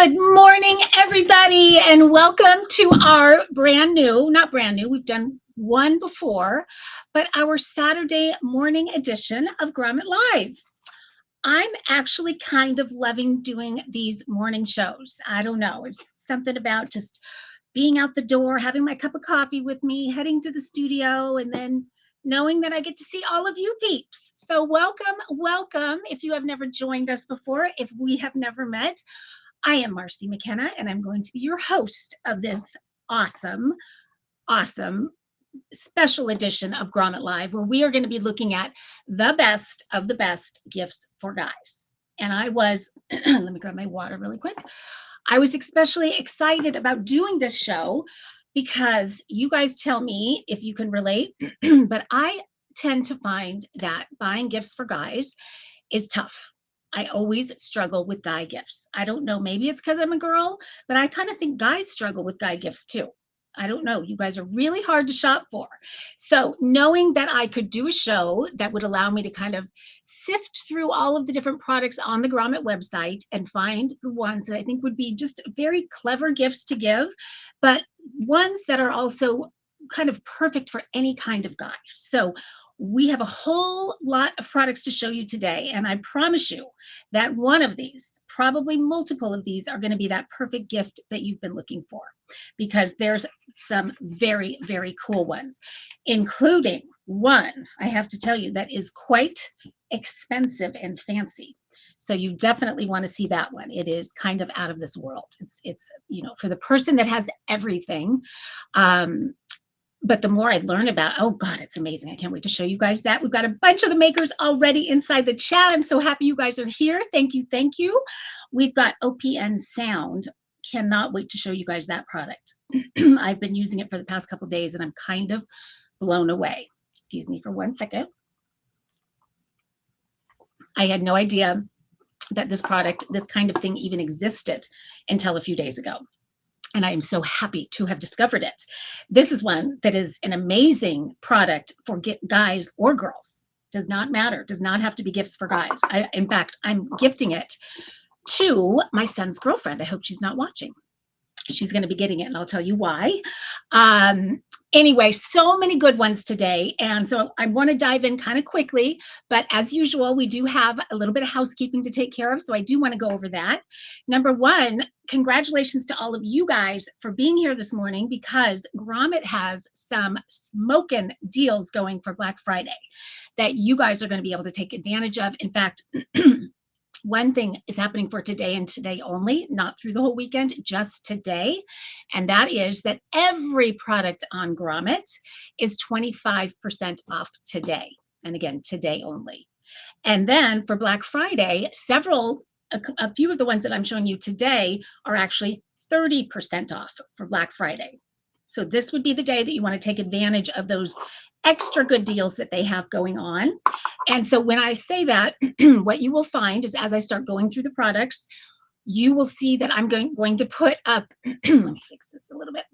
Good morning, everybody, and welcome to our not brand new, we've done one before, but our Saturday morning edition of Grommet Live. I'm actually kind of loving doing these morning shows. I don't know, it's something about just being out the door, having my cup of coffee with me, heading to the studio, and then knowing that I get to see all of you peeps. So welcome, welcome. If you have never joined us before, if we have never met, I am Marcy McKenna, and I'm going to be your host of this awesome, awesome special edition of Grommet Live, where we are going to be looking at the best of the best gifts for guys. And I was, let me grab my water really quick. I was especially excited about doing this show because you guys tell me if you can relate, but I tend to find that buying gifts for guys is tough. I always struggle with guy gifts. I don't know, maybe it's because I'm a girl, but I kind of think guys struggle with guy gifts too. I don't know. You guys are really hard to shop for. So knowing that I could do a show that would allow me to kind of sift through all of the different products on the Grommet website and find the ones that I think would be just very clever gifts to give, but ones that are also kind of perfect for any kind of guy. So we have a whole lot of products to show you today, and I promise you that one of these, probably multiple of these, are going to be that perfect gift that you've been looking for, because there's some very, very cool ones, including one, I have to tell you, that is quite expensive and fancy. So you definitely want to see that one. It is kind of out of this world. It's for the person that has everything. But the more I learn about, oh God, it's amazing. I can't wait to show you guys that. We've got a bunch of the makers already inside the chat. I'm so happy you guys are here. Thank you, thank you. We've got OPN Sound. Cannot wait to show you guys that product. I've been using it for the past couple of days and I'm kind of blown away. Excuse me for 1 second. I had no idea that this product, this kind of thing even existed until a few days ago. And I am so happy to have discovered it. This is one that is an amazing product for guys or girls. Does not matter. Does not have to be gifts for guys. In fact, I'm gifting it to my son's girlfriend. I hope she's not watching. She's going to be getting it, and I'll tell you why. Anyway, so many good ones today. And so I want to dive in kind of quickly, but as usual, we do have a little bit of housekeeping to take care of. So I do want to go over that. Number one, congratulations to all of you guys for being here this morning, because Grommet has some smoking deals going for Black Friday that you guys are going to be able to take advantage of. In fact, one thing is happening for today and today only, not through the whole weekend, just today. And that is that every product on Grommet is 25% off today. And again, today only. And then for Black Friday, a few of the ones that I'm showing you today are actually 30% off for Black Friday. So this would be the day that you want to take advantage of those extra good deals that they have going on. And so when I say that, what you will find is as I start going through the products, you will see that I'm going to put up, let me fix this a little bit.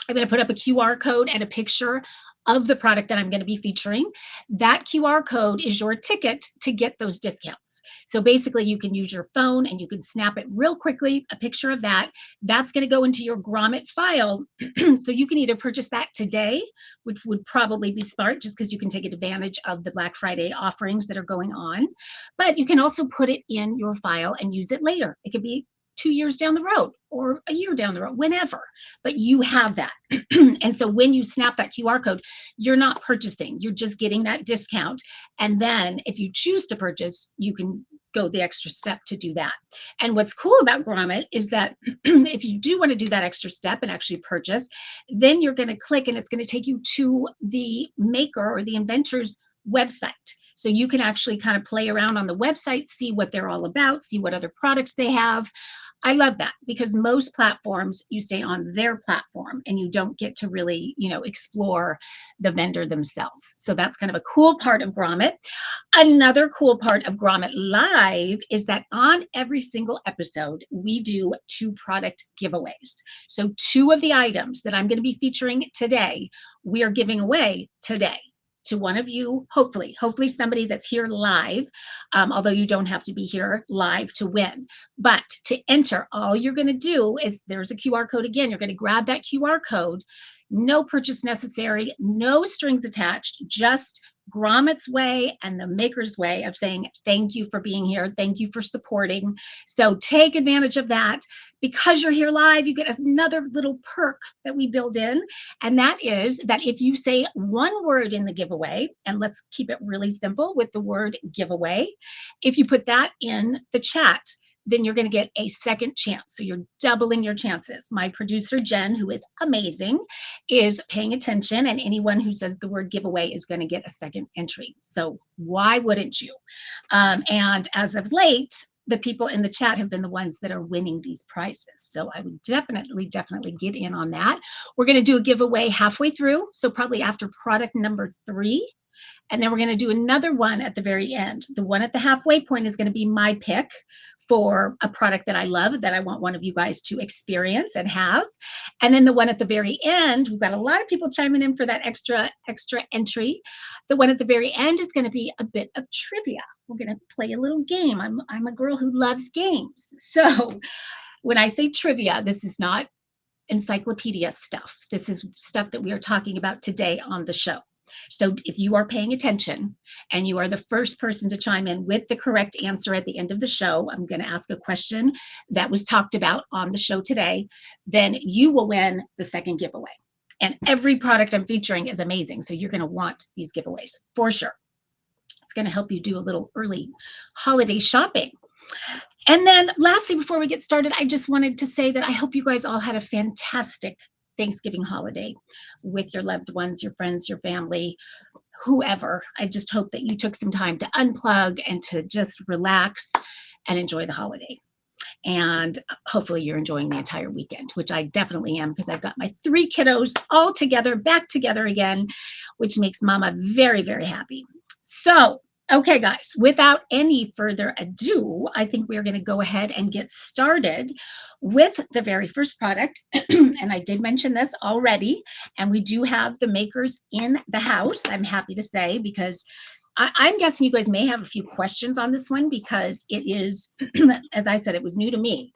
I'm going to put up a QR code and a picture of the product that I'm going to be featuring. That QR code is your ticket to get those discounts. So basically you can use your phone and you can snap it real quickly, a picture of that. That's going to go into your Grommet file. So you can either purchase that today, which would probably be smart just because you can take advantage of the Black Friday offerings that are going on. But you can also put it in your file and use it later. It could be 2 years down the road or a year down the road, whenever, but you have that. And so when you snap that QR code, you're not purchasing, you're just getting that discount. And then if you choose to purchase, you can go the extra step to do that. And what's cool about Grommet is that if you do want to do that extra step and actually purchase, then you're going to click and it's going to take you to the maker or the inventor's website. So you can actually kind of play around on the website, see what they're all about, see what other products they have. I love that because most platforms, you stay on their platform and you don't get to really, explore the vendor themselves. So that's kind of a cool part of Grommet. Another cool part of Grommet Live is that on every single episode, we do 2 product giveaways. So 2 of the items that I'm going to be featuring today, we are giving away today. to one of you, hopefully somebody that's here live, although you don't have to be here live to win. But to enter, all you're going to do is, there's a QR code again. You're going to grab that QR code. No purchase necessary, no strings attached, just Grommet's way and the maker's way of saying thank you for being here, thank you for supporting. So take advantage of that. Because you're here live, you get another little perk that we build in, and that is that if you say one word in the giveaway, and let's keep it really simple with the word giveaway, if you put that in the chat, then you're going to get a second chance. So you're doubling your chances. My producer, Jen, who is amazing, is paying attention, and anyone who says the word giveaway is going to get a second entry. So why wouldn't you? And as of late, the people in the chat have been the ones that are winning these prizes. So I would definitely get in on that. We're going to do a giveaway halfway through, so probably after product number 3. And then we're going to do another one at the very end. The one at the halfway point is going to be my pick for a product that I love, that I want one of you guys to experience and have. And then the one at the very end, we've got a lot of people chiming in for that extra entry. The one at the very end is going to be a bit of trivia. We're going to play a little game. I'm a girl who loves games. So when I say trivia, this is not encyclopedia stuff. This is stuff that we are talking about today on the show. So if you are paying attention and you are the first person to chime in with the correct answer at the end of the show, I'm going to ask a question that was talked about on the show today, then you will win the second giveaway. And every product I'm featuring is amazing. So you're going to want these giveaways for sure. It's going to help you do a little early holiday shopping. And then lastly, before we get started, I just wanted to say that I hope you guys all had a fantastic Thanksgiving holiday with your loved ones, your friends, your family, whoever. I just hope that you took some time to unplug and to just relax and enjoy the holiday. And hopefully you're enjoying the entire weekend, which I definitely am, because I've got my 3 kiddos all together, back together again, which makes Mama very, very happy. So, okay, guys, without any further ado, I think we're going to go ahead and get started with the very first product. And I did mention this already, and we do have the makers in the house, I'm happy to say, because I'm guessing you guys may have a few questions on this one, because it is, as I said, it was new to me.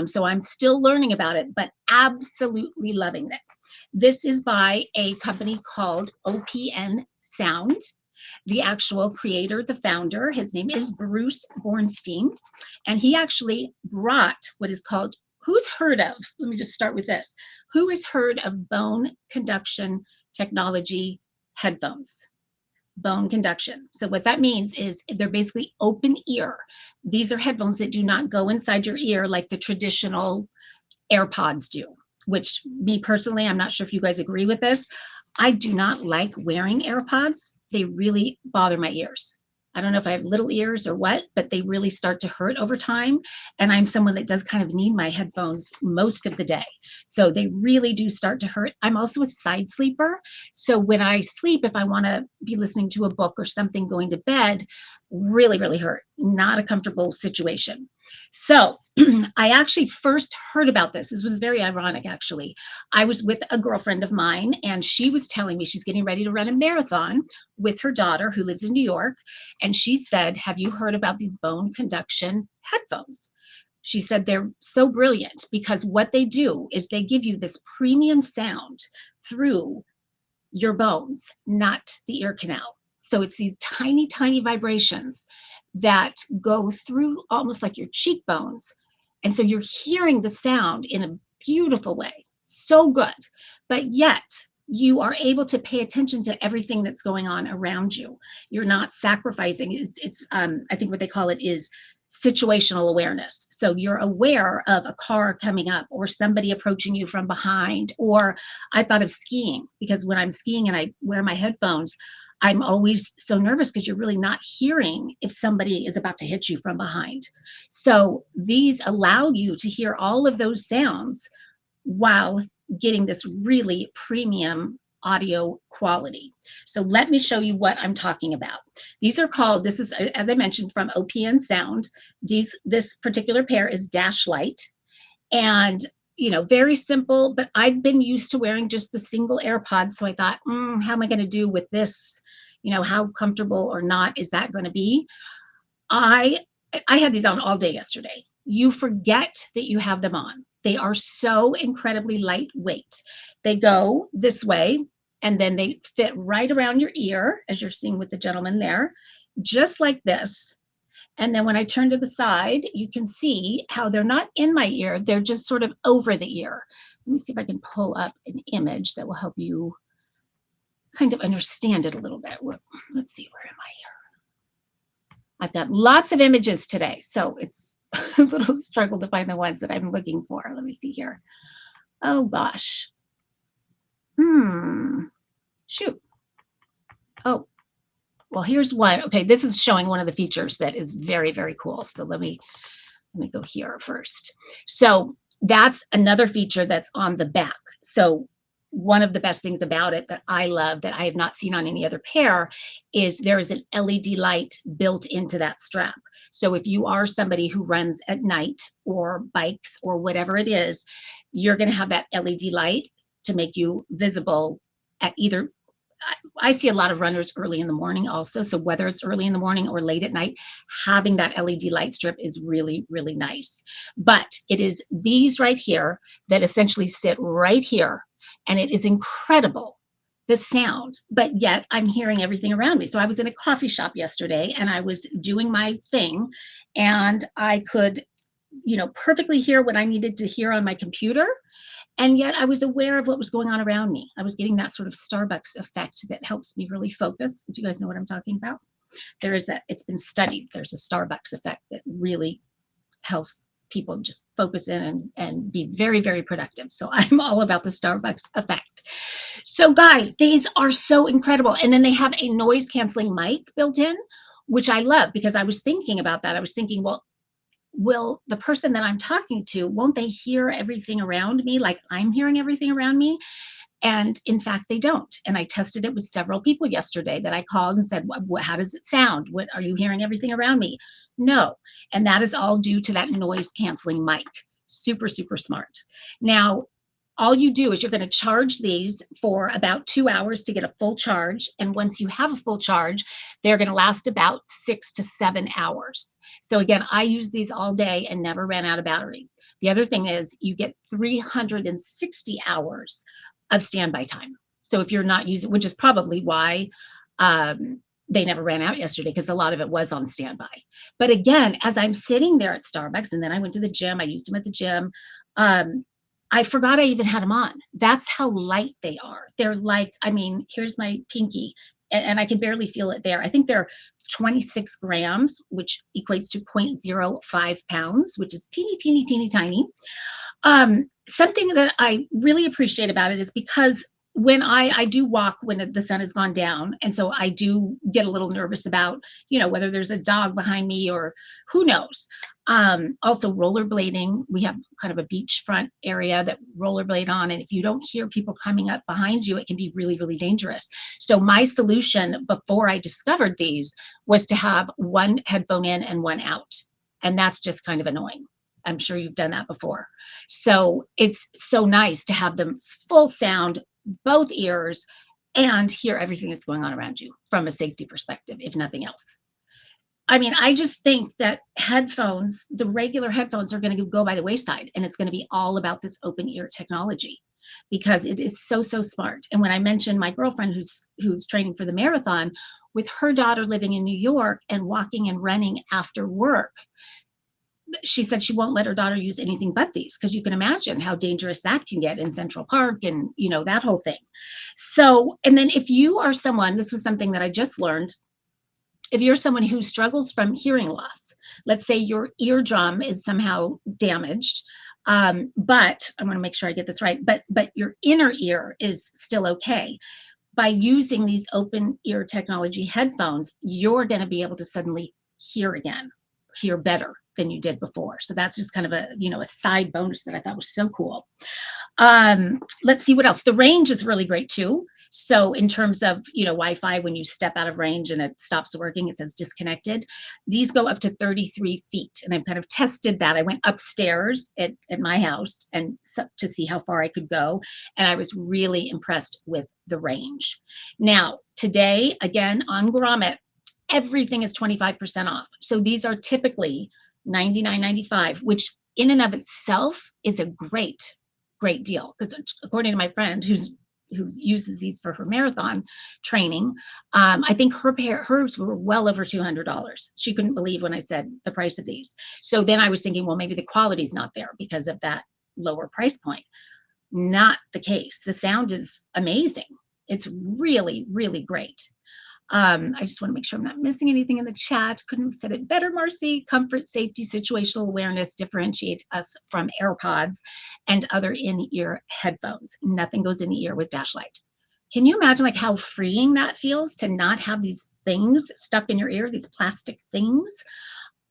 So I'm still learning about it, but absolutely loving it. This is by a company called OPN Sound. The actual creator, the founder, his name is Bruce Bornstein, and he actually brought what is called, who's heard of, let me just start with this, who has heard of bone conduction technology headphones? Bone conduction. So what that means is they're basically open ear. These are headphones that do not go inside your ear like the traditional AirPods do, which me personally, I'm not sure if you guys agree with this. I do not like wearing AirPods. They really bother my ears. I don't know if I have little ears or what, but they really start to hurt over time. And I'm someone that does kind of need my headphones most of the day. So they really do start to hurt. I'm also a side sleeper. So when I sleep, if I want to be listening to a book or something going to bed, really, really hurt. Not a comfortable situation. So I actually first heard about this. This was very ironic, actually. I was with a girlfriend of mine, and she was telling me she's getting ready to run a marathon with her daughter who lives in New York. And she said, have you heard about these bone conduction headphones? She said they're so brilliant because what they do is they give you this premium sound through your bones, not the ear canal. So it's these tiny, tiny vibrations that go through almost like your cheekbones. And so you're hearing the sound in a beautiful way. So good. But yet you are able to pay attention to everything that's going on around you. You're not sacrificing. It's I think what they call it is situational awareness. So you're aware of a car coming up or somebody approaching you from behind. Or I thought of skiing, because when I'm skiing and I wear my headphones, I'm always so nervous because you're really not hearing if somebody is about to hit you from behind. So these allow you to hear all of those sounds while getting this really premium audio quality. So let me show you what I'm talking about. These are called, this is, as I mentioned, from OPN Sound. This particular pair is Dash Light. And you know, very simple, but I've been used to wearing just the single AirPods. So I thought, how am I going to do with this You know, how comfortable or not is that going to be? I I had these on all day yesterday. You forget that you have them on. They are so incredibly lightweight. They go this way and then they fit right around your ear, as you're seeing with the gentleman there, just like this. And then when I turn to the side, you can see how they're not in my ear, they're just sort of over the ear. Let me see if I can pull up an image that will help you kind of understand it a little bit. Let's see, where am I here? I've got lots of images today, so it's a little struggle to find the ones that I'm looking for. Let me see here. Oh gosh. Shoot. Oh, well, here's one. Okay, this is showing one of the features that is very, very cool. So let me go here first. So that's another feature that's on the back. So one of the best things about it that I love that I have not seen on any other pair is there is an LED light built into that strap. So if you are somebody who runs at night or bikes or whatever it is, you're going to have that LED light to make you visible at either. I see a lot of runners early in the morning also. So whether it's early in the morning or late at night, having that LED light strip is really, really nice. But it is these right here that essentially sit right here. And it is incredible, the sound, but yet I'm hearing everything around me. So I was in a coffee shop yesterday and I was doing my thing and I could, perfectly hear what I needed to hear on my computer. And yet I was aware of what was going on around me. I was getting that sort of Starbucks effect that helps me really focus. Do you guys know what I'm talking about? It's been studied. There's a Starbucks effect that really helps people just focus in and be very, very productive. So I'm all about the Starbucks effect. So guys, these are so incredible. And then they have a noise canceling mic built in, which I love because I was thinking about that. I was thinking, well, will the person that I'm talking to, won't they hear everything around me like I'm hearing everything around me? And in fact, they don't. And I tested it with several people yesterday that I called and said, how does it sound? What are you hearing everything around me? No. And that is all due to that noise canceling mic. Super, super smart. Now, all you do is you're going to charge these for about 2 hours to get a full charge. And once you have a full charge, they're going to last about 6 to 7 hours. So again, I use these all day and never ran out of battery. The other thing is you get 360 hours of standby time. So if you're not using, which is probably why they never ran out yesterday, because a lot of it was on standby. But again, as I'm sitting there at Starbucks, and then I went to the gym, I used them at the gym. I forgot I even had them on. That's how light they are. They're like, here's my pinky, and I can barely feel it there. I think they're 26 grams, which equates to 0.05 pounds, which is teeny, teeny, teeny, tiny. Something that I really appreciate about it is because when I do walk when the sun has gone down, and so I do get a little nervous about, whether there's a dog behind me or who knows. Also rollerblading, we have kind of a beachfront area that rollerblade on, and if you don't hear people coming up behind you, it can be really, really dangerous. So my solution before I discovered these was to have one headphone in and one out, and that's just kind of annoying. I'm sure you've done that before. So it's so nice to have them full sound, both ears, and hear everything that's going on around you from a safety perspective, if nothing else. I just think that headphones, the regular headphones, are going to go by the wayside, and it's going to be all about this open ear technology because it is so, so smart. And when I mentioned my girlfriend who's training for the marathon, with her daughter living in New York and walking and running after work, she said she won't let her daughter use anything but these, because you can imagine how dangerous that can get in Central Park and, that whole thing. So, and then if you are someone, this was something that I just learned, if you're someone who struggles from hearing loss, let's say your eardrum is somehow damaged, but I want to make sure I get this right, but your inner ear is still okay. By using these open ear technology headphones, you're going to be able to suddenly hear again, hear better than you did before. So that's just kind of a side bonus that I thought was so cool. Let's see what else. The range is really great too. So in terms of, Wi-Fi, when you step out of range and it stops working, it says disconnected. These go up to 33 feet. And I've kind of tested that. I went upstairs at my house and to see how far I could go. And I was really impressed with the range. Now, today, again, on Grommet, everything is 25% off. So these are typically $99.95, which in and of itself is a great deal. Because according to my friend who uses these for her marathon training, I think hers were well over $200. She couldn't believe when I said the price of these. So then I was thinking, well, maybe the quality's not there because of that lower price point. Not the case. The sound is amazing. It's really, really great. I just want to make sure I'm not missing anything in the chat. Couldn't have said it better, Marcy. Comfort, safety, situational awareness differentiate us from AirPods and other in-ear headphones. Nothing goes in the ear with Dash Lite. Can you imagine like how freeing that feels to not have these things stuck in your ear, these plastic things?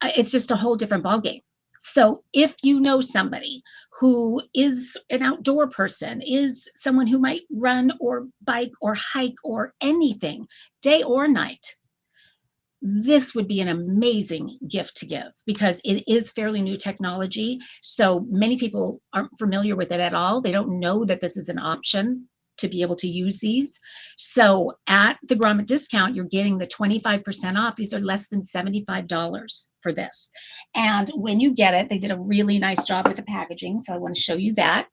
It's just a whole different ballgame. So if you know somebody who is an outdoor person, is someone who might run or bike or hike or anything, day or night, this would be an amazing gift to give because it is fairly new technology. So many people aren't familiar with it at all. They don't know that this is an option to be able to use these. So at the Grommet discount, you're getting the 25% off. These are less than $75 for this. And when you get it, they did a really nice job with the packaging. So I want to show you that.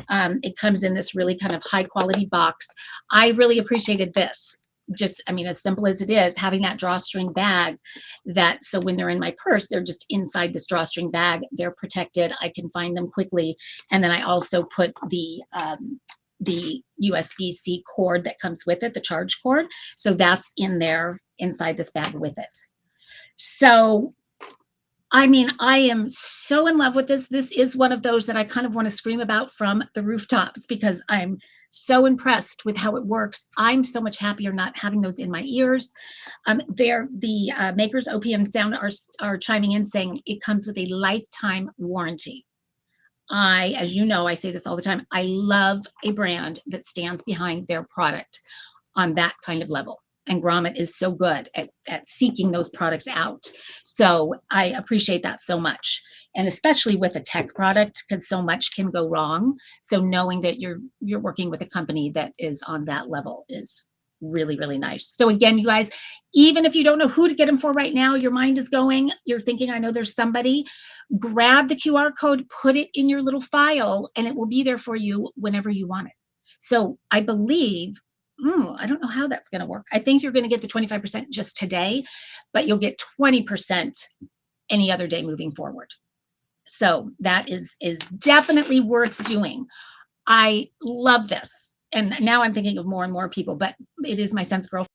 It comes in this really kind of high quality box. I really appreciated this. Just, I mean, as simple as it is, having that drawstring bag that, so when they're in my purse, they're just inside this drawstring bag. They're protected. I can find them quickly. And then I also put the USB-C cord that comes with it, the charge cord. So that's in there inside this bag with it. So, I mean, I am so in love with this. This is one of those that I kind of want to scream about from the rooftops because I'm so impressed with how it works. I'm so much happier not having those in my ears. The makers OPM Sound are chiming in saying it comes with a lifetime warranty. As you know, I say this all the time, I love a brand that stands behind their product on that kind of level. And Grommet is so good at seeking those products out. So I appreciate that so much. And especially with a tech product, because so much can go wrong. So knowing that you're working with a company that is on that level is really, really nice. So again, you guys, even if you don't know who to get them for right now, your mind is going, you're thinking, I know there's somebody, grab the QR code, put it in your little file, and it will be there for you whenever you want it. So I believe, I don't know how that's going to work. I think you're going to get the 25% just today, but you'll get 20% any other day moving forward. So that is definitely worth doing. I love this. And now I'm thinking of more and more people, but it is my son's girlfriend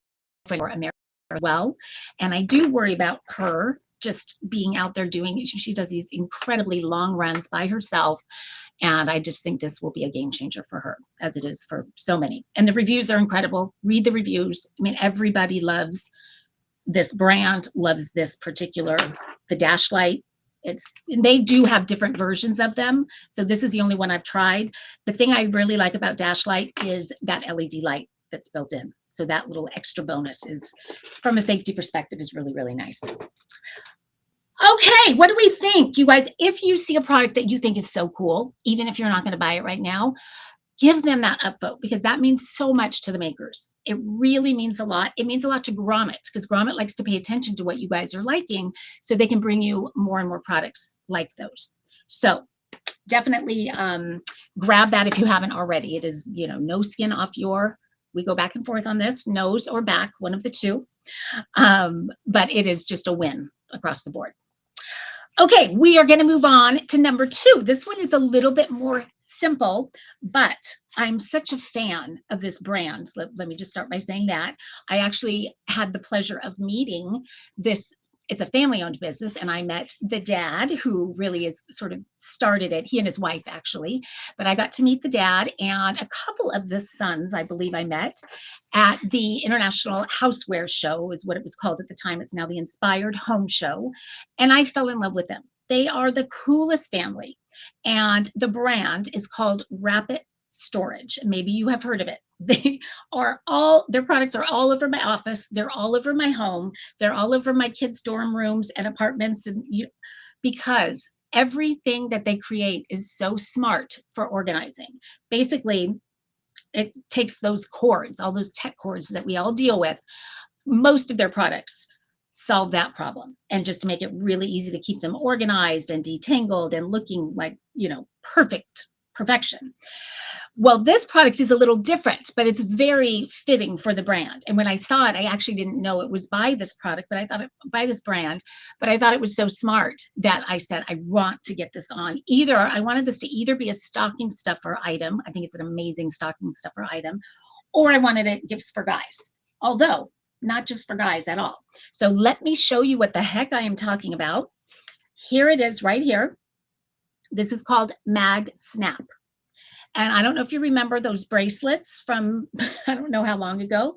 for America as well. And I do worry about her just being out there doing, she does these incredibly long runs by herself. And I just think this will be a game changer for her, as it is for so many. And the reviews are incredible. Read the reviews. I mean, everybody loves this brand, loves this particular, the Dash Lite. They do have different versions of them. So this is the only one I've tried. The thing I really like about Dash Lite is that LED light that's built in. So that little extra bonus is, from a safety perspective, is really, really nice. Okay, what do we think? You guys, if you see a product that you think is so cool, even if you're not going to buy it right now, give them that upvote because that means so much to the makers. It really means a lot. It means a lot to Grommet because Grommet likes to pay attention to what you guys are liking so they can bring you more and more products like those. So definitely grab that if you haven't already. It is, no skin off your, we go back and forth on this, nose or back, one of the two. But it is just a win across the board. Okay, we are going to move on to number 2. This one is a little bit more simple, but I'm such a fan of this brand. Let me just start by saying that. I actually had the pleasure of meeting this. It's a family-owned business, and I met the dad who really is sort of started it. He and his wife, actually. But I got to meet the dad and a couple of the sons, I believe I met, at the International Houseware Show is what it was called at the time. It's now the Inspired Home Show. And I fell in love with them. They are the coolest family. And the brand is called Rapid storage. Maybe you have heard of it. Their products are all over my office. They're all over my home. They're all over my kids' dorm rooms and apartments. Because everything that they create is so smart for organizing. Basically, it takes those cords, all those tech cords that we all deal with. Most of their products solve that problem, and just to make it really easy to keep them organized and detangled and looking like, perfection. Well, this product is a little different, but it's very fitting for the brand. And when I saw it, I actually didn't know it was by this product, but I thought by this brand, but I thought it was so smart that I said, I want to get this on. I wanted this to either be a stocking stuffer item. I think it's an amazing stocking stuffer item, or I wanted it gifts for guys, although not just for guys at all. So let me show you what the heck I am talking about. Here it is right here. This is called Mag Snap. And I don't know if you remember those bracelets from, I don't know how long ago,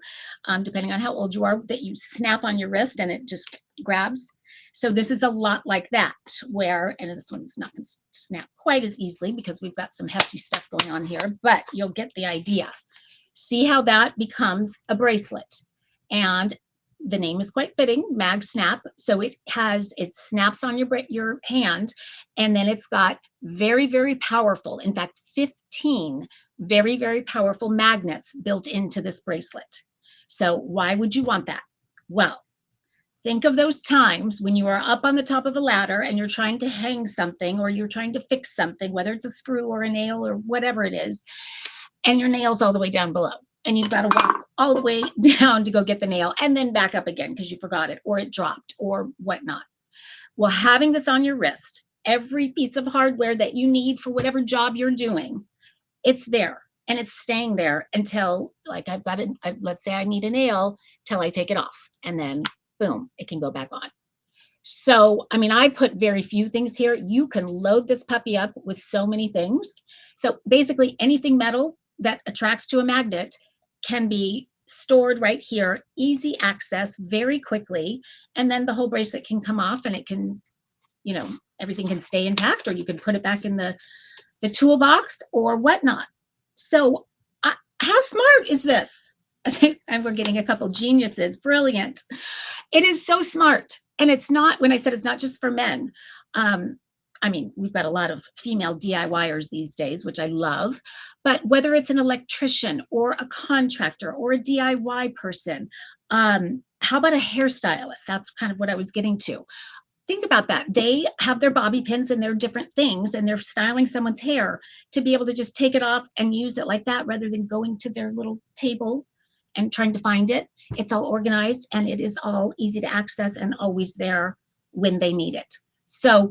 depending on how old you are, that you snap on your wrist and it just grabs. So this is a lot like that, and this one's not going to snap quite as easily because we've got some hefty stuff going on here, but you'll get the idea. See how that becomes a bracelet. And the name is quite fitting, Mag Snap. So it snaps on your hand, and then it's got very, very powerful, in fact, 15 very, very powerful magnets built into this bracelet. So why would you want that? Well, think of those times when you are up on the top of a ladder and you're trying to hang something, or you're trying to fix something, whether it's a screw or a nail or whatever it is, and your nail's all the way down below. And you've got to walk all the way down to go get the nail and then back up again because you forgot it or it dropped or whatnot. Well, having this on your wrist, every piece of hardware that you need for whatever job you're doing, it's there and it's staying there until, like, let's say I need a nail, till I take it off, and then boom, it can go back on. So, I mean, I put very few things here. You can load this puppy up with so many things. So basically anything metal that attracts to a magnet can be stored right here, easy access very quickly. And then the whole bracelet can come off and it can, everything can stay intact, or you can put it back in the toolbox or whatnot. So how smart is this? And we're getting a couple geniuses. Brilliant. It is so smart. And it's not, when I said it's not just for men, I mean, we've got a lot of female DIYers these days, which I love, but whether it's an electrician or a contractor or a DIY person, how about a hairstylist? That's kind of what I was getting to. Think about that. They have their bobby pins and their different things, and they're styling someone's hair, to be able to just take it off and use it like that, rather than going to their little table and trying to find it. It's all organized and it is all easy to access and always there when they need it. So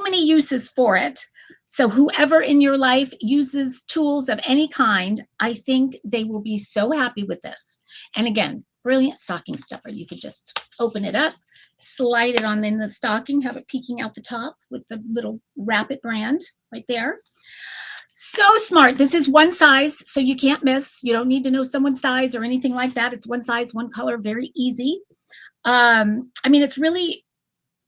many uses for it. So whoever in your life uses tools of any kind, I think they will be so happy with this. And again, brilliant stocking stuffer. You could just open it up, slide it on in the stocking, have it peeking out the top with the little Wrap It brand right there. So smart. This is one size, so you can't miss. You don't need to know someone's size or anything like that. It's one size, one color, very easy. I mean, it's really,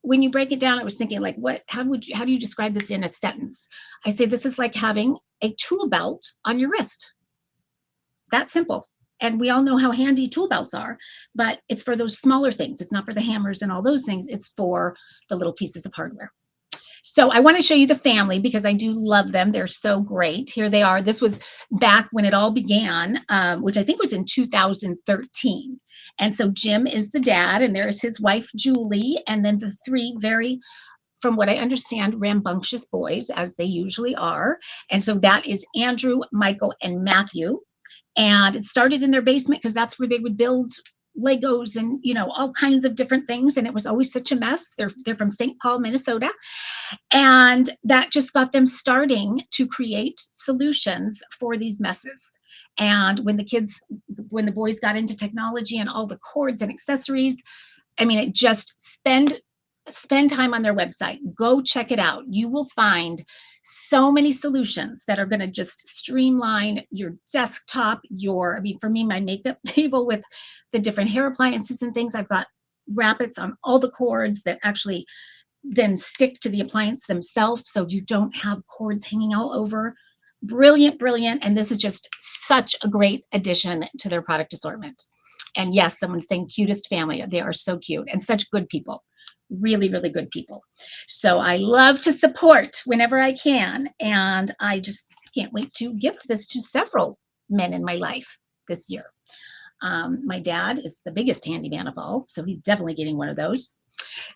when you break it down, I was thinking, like, how do you describe this in a sentence? I say this is like having a tool belt on your wrist. That simple. And we all know how handy tool belts are, but it's for those smaller things. It's not for the hammers and all those things. It's for the little pieces of hardware. So I want to show you the family because I do love them. They're so great. Here they are. This was back when it all began, which I think was in 2013. And so Jim is the dad, and there's his wife, Julie, and then the three very, from what I understand, rambunctious boys, as they usually are. And so that is Andrew, Michael, and Matthew. And it started in their basement because that's where they would build Legos and, all kinds of different things. And it was always such a mess. They're from St. Paul, Minnesota. And that just got them starting to create solutions for these messes. And when the boys got into technology and all the cords and accessories, I mean, it just spend time on their website. Go check it out. You will find so many solutions that are going to just streamline your desktop, for me, my makeup table with the different hair appliances and things. I've got Wrap-Its on all the cords that actually then stick to the appliance themselves, so you don't have cords hanging all over. Brilliant, brilliant. And this is just such a great addition to their product assortment. And yes, someone's saying cutest family. They are so cute and such good people. Really, really good people. So I love to support whenever I can. And I just can't wait to gift this to several men in my life this year. My dad is the biggest handyman of all, so he's definitely getting one of those.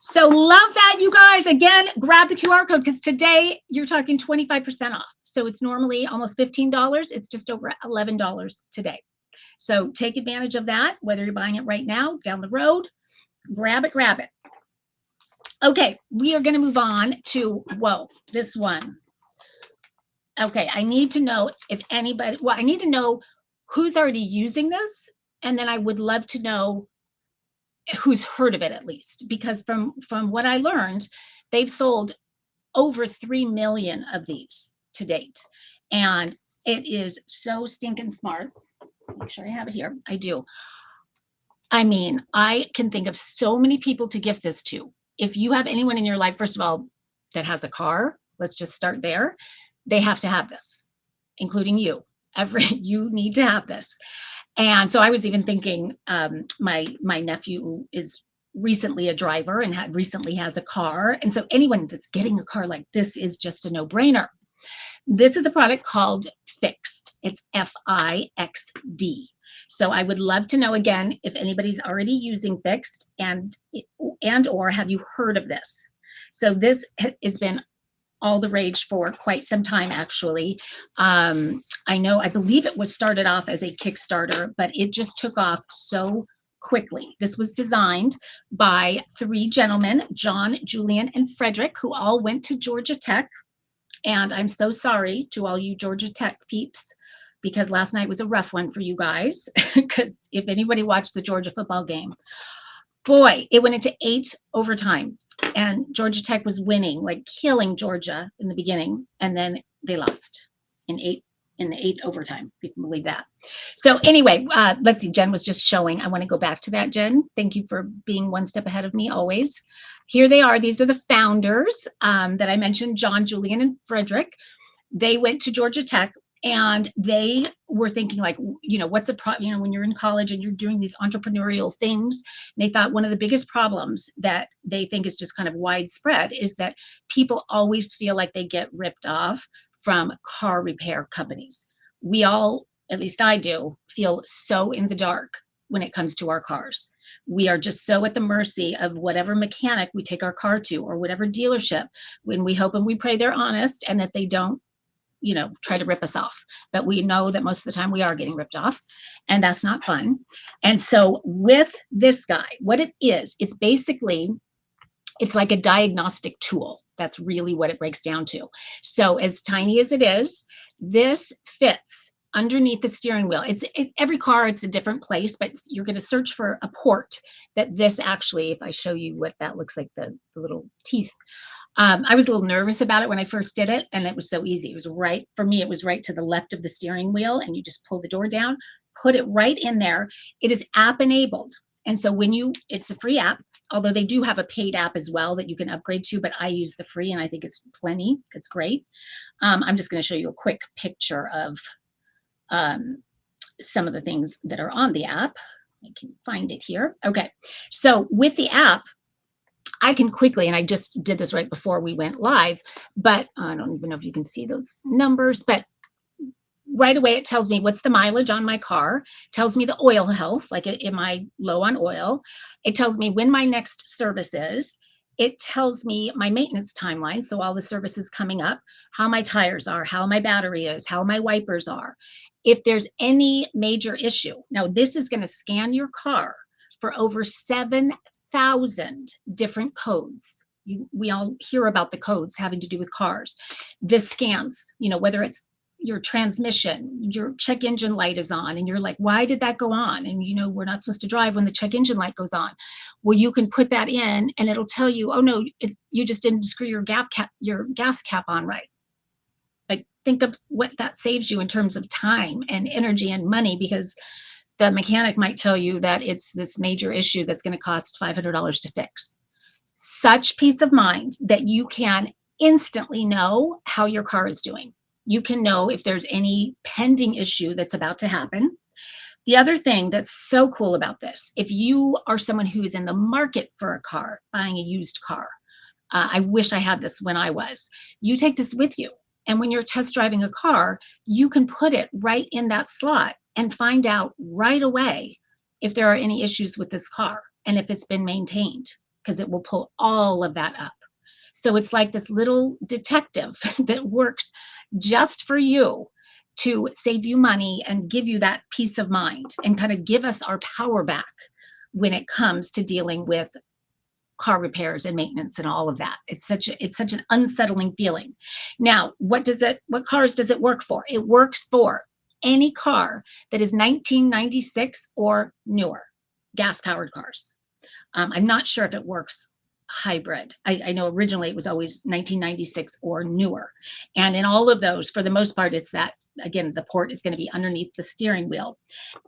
So love that, you guys. Again, grab the QR code because today you're talking 25% off. So it's normally almost $15. It's just over $11 today. So take advantage of that, whether you're buying it right now, down the road, grab it, grab it. Okay, we are going to move on to, whoa, this one. Okay, I need to know if anybody, well, I need to know who's already using this. And then I would love to know who's heard of it at least, because from what I learned, they've sold over 3 million of these to date. And it is so stinking smart. Make sure I have it here. I do. I mean, I can think of so many people to gift this to. If you have anyone in your life, first of all, that has a car, let's just start there. They have to have this, including you. You need to have this. And so I was even thinking, my nephew is recently a driver and recently has a car. And so anyone that's getting a car like this is just a no-brainer. This is a product called Fixed. It's Fixd. So I would love to know, again, if anybody's already using Fixed and or have you heard of this? So this has been all the rage for quite some time, actually. I believe it was started off as a Kickstarter, but it just took off so quickly. This was designed by 3 gentlemen, John, Julian, and Frederick, who all went to Georgia Tech. And I'm so sorry to all you Georgia Tech peeps, because last night was a rough one for you guys, because if anybody watched the Georgia football game, boy, it went into 8 overtime. And Georgia Tech was winning, like killing Georgia in the beginning, and then they lost in the 8th overtime. If you can believe that. So anyway, let's see. Jen was just showing. I want to go back to that, Jen. Thank you for being one step ahead of me always. Here they are. These are the founders that I mentioned, John, Julian, and Frederick. They went to Georgia Tech. And they were thinking, like, what's when you're in college and you're doing these entrepreneurial things, they thought one of the biggest problems that they think is just kind of widespread is that people always feel like they get ripped off from car repair companies. We all, at least I do, feel so in the dark when it comes to our cars. We are just so at the mercy of whatever mechanic we take our car to or whatever dealership, when we hope and we pray they're honest and that they don't try to rip us off. But we know that most of the time we are getting ripped off, and that's not fun. And so with this guy, what it is, it's like a diagnostic tool. That's really what it breaks down to. So as tiny as it is, this fits underneath the steering wheel. Every car, it's a different place, but you're going to search for a port that this actually, if I show you what that looks like, the little teeth, I was a little nervous about it when I first did it, and it was so easy. It was right, for me, it was right to the left of the steering wheel, and you just pull the door down, put it right in there. It is app enabled. And so it's a free app, although they do have a paid app as well that you can upgrade to, but I use the free and I think it's plenty. It's great. I'm just going to show you a quick picture of some of the things that are on the app. I can find it here. Okay. So with the app, I can quickly, and I just did this right before we went live, but I don't even know if you can see those numbers, but right away it tells me what's the mileage on my car, tells me the oil health, like am I low on oil? It tells me when my next service is. It tells me my maintenance timeline, so all the services coming up, how my tires are, how my battery is, how my wipers are. If there's any major issue. Now this is going to scan your car for over 7,000 different codes. We all hear about the codes having to do with cars. This scans, whether it's your transmission, your check engine light is on, and you're like, why did that go on? And we're not supposed to drive when the check engine light goes on. Well, you can put that in and it'll tell you, oh no, you just didn't screw your gas cap on right. Like, think of what that saves you in terms of time and energy and money, because the mechanic might tell you that it's this major issue that's going to cost $500 to fix. Such peace of mind that you can instantly know how your car is doing. You can know if there's any pending issue that's about to happen. The other thing that's so cool about this, if you are someone who is in the market for a car, buying a used car, I wish I had this when I was. You take this with you. And when you're test driving a car, you can put it right in that slot and find out right away if there are any issues with this car and if it's been maintained, because it will pull all of that up. So it's like this little detective that works just for you to save you money and give you that peace of mind and kind of give us our power back when it comes to dealing with car repairs and maintenance and all of that. It's such an unsettling feeling. Now, what cars does it work for? It works for any car that is 1996 or newer, gas powered cars. I'm not sure if it works hybrid. I know originally it was always 1996 or newer. And in all of those, for the most part, it's that, again, the port is going to be underneath the steering wheel.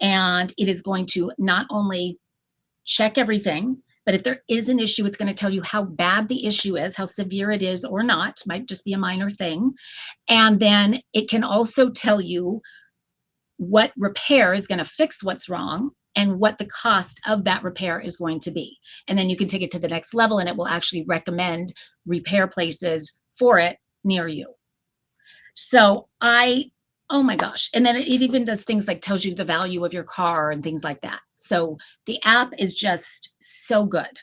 And it is going to not only check everything, but if there is an issue, it's going to tell you how bad the issue is, how severe it is or not. Might just be a minor thing. And then it can also tell you what repair is going to fix what's wrong and what the cost of that repair is going to be. And then you can take it to the next level and it will actually recommend repair places for it near you. So oh my gosh. And then it even does things like tells you the value of your car and things like that. So the app is just so good.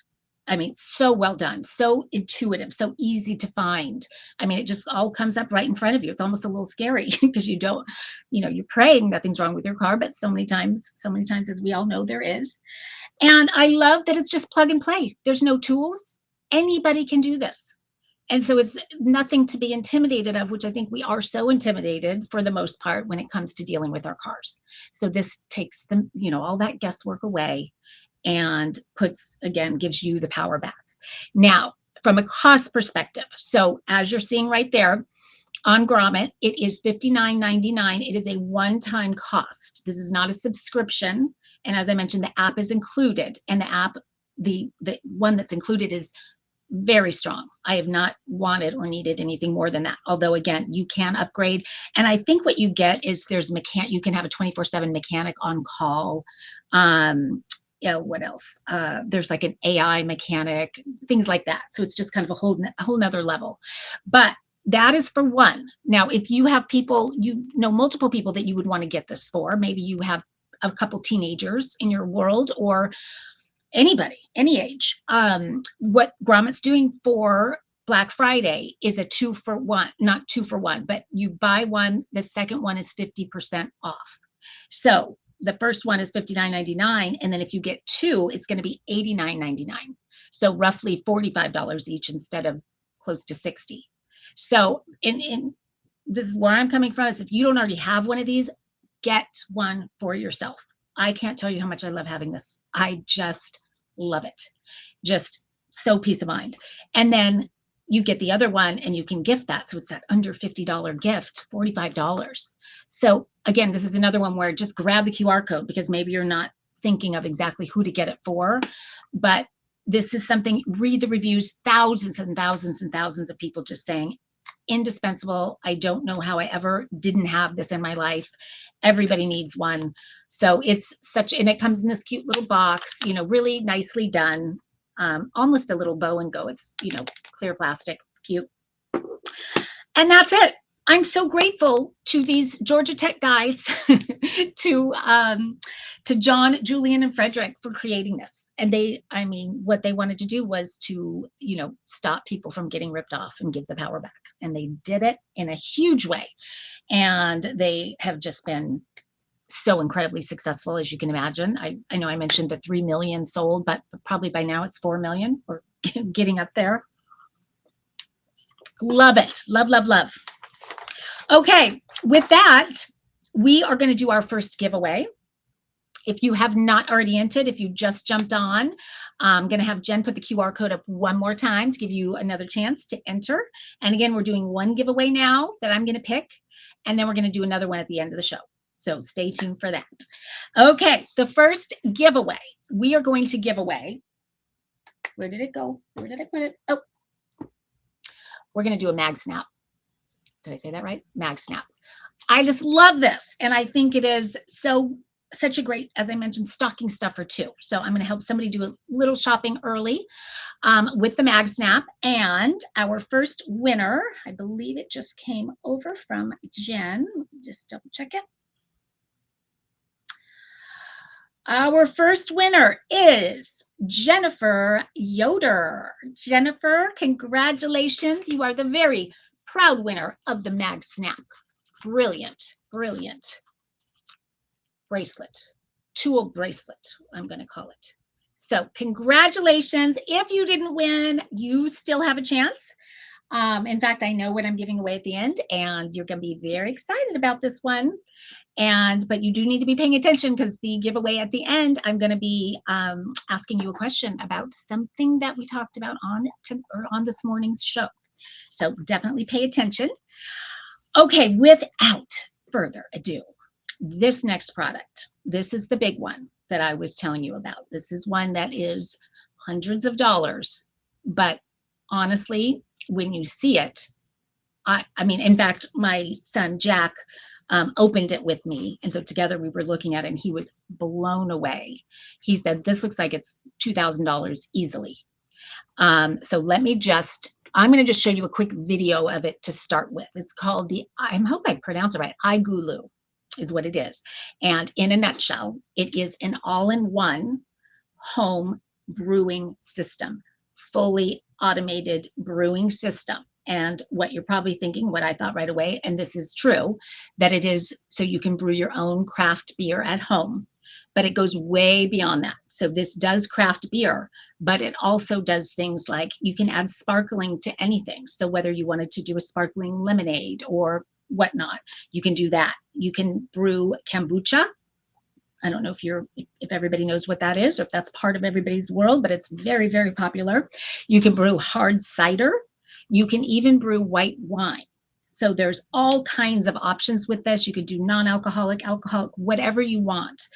I mean, so well done, so intuitive, so easy to find. I mean, it just all comes up right in front of you. It's almost a little scary because you don't, you're praying nothing's wrong with your car, but so many times, as we all know, there is. And I love that it's just plug and play. There's no tools. Anybody can do this. And so it's nothing to be intimidated of, which I think we are so intimidated for the most part when it comes to dealing with our cars. So this takes them, all that guesswork away and gives you the power back. Now, from a cost perspective, so as you're seeing right there on Grommet, it is $59.99. It is a one-time cost. This is not a subscription. And as I mentioned, the app is included, and the app, the one that's included is very strong. I have not wanted or needed anything more than that. Although again, you can upgrade. And I think what you get is you can have a 24/7 mechanic on call. What else? There's like an AI mechanic, things like that. So it's just kind of a whole nother level. But that is for one. Now, if you have people, multiple people that you would want to get this for, maybe you have a couple teenagers in your world or anybody, any age. What Grommet's doing for Black Friday is a 2-for-1, not 2-for-1, but you buy one, the second one is 50% off. So the first one is $59.99, and then if you get two, it's going to be $89.99. So roughly $45 each instead of close to $60. So this is where I'm coming from, is if you don't already have one of these, get one for yourself. I can't tell you how much I love having this. I just love it. Just so peace of mind. And then you get the other one and you can gift that. So it's that under $50 gift, $45. So again, this is another one where just grab the QR code because maybe you're not thinking of exactly who to get it for, but this is something, read the reviews, thousands and thousands and thousands of people just saying, indispensable. I don't know how I ever didn't have this in my life. Everybody needs one. So it's and it comes in this cute little box, really nicely done. Almost a little bow and go. It's, clear plastic. It's cute. And that's it. I'm so grateful to these Georgia Tech guys, to John, Julian, and Frederick for creating this. And what they wanted to do was to, stop people from getting ripped off and give the power back. And they did it in a huge way. And they have just been so incredibly successful, as you can imagine. I know I mentioned the 3 million sold, but probably by now it's 4 million or getting up there. Love it. Love, love, love. Okay, with that, we are going to do our first giveaway. If you have not already entered, if you just jumped on, I'm going to have Jen put the QR code up one more time to give you another chance to enter. And again, we're doing one giveaway now that I'm going to pick, and then we're going to do another one at the end of the show. So stay tuned for that. Okay, the first giveaway, we are going to give away, where did it go? Where did I put it? Oh, we're going to do a mag snap. Did I say that right? Mag Snap. I just love this. And I think it is such a great, as I mentioned, stocking stuffer too. So I'm going to help somebody do a little shopping early with the Mag Snap. And our first winner, I believe it just came over from Jen. Let me just double check it. Our first winner is Jennifer Yoder. Jennifer, congratulations. You are the very proud winner of the Mag Snap. Brilliant, brilliant bracelet, tool bracelet, I'm going to call it. So congratulations. If you didn't win, you still have a chance. In fact, I know what I'm giving away at the end, and you're going to be very excited about this one. But you do need to be paying attention, because the giveaway at the end, I'm going to be asking you a question about something that we talked about on this morning's show. So definitely pay attention. Okay, without further ado, this next product, this is the big one that I was telling you about. This is one that is hundreds of dollars, but honestly, when you see it, I mean, in fact, my son Jack opened it with me, and so together we were looking at it, and he was blown away. He said, "This looks like it's $2,000 easily." So I'm going to just show you a quick video of it to start with. It's called I hope I pronounced it right, iGulu is what it is. And in a nutshell, it is an all-in-one home brewing system, fully automated brewing system. And what you're probably thinking, what I thought right away, and this is true, that it is so you can brew your own craft beer at home. But it goes way beyond that. So this does craft beer, but it also does things like you can add sparkling to anything. So whether you wanted to do a sparkling lemonade or whatnot, you can do that. You can brew kombucha. I don't know if everybody knows what that is, or if that's part of everybody's world, but it's very, very popular. You can brew hard cider. You can even brew white wine. So there's all kinds of options with this. You could do non-alcoholic, alcoholic, whatever you want.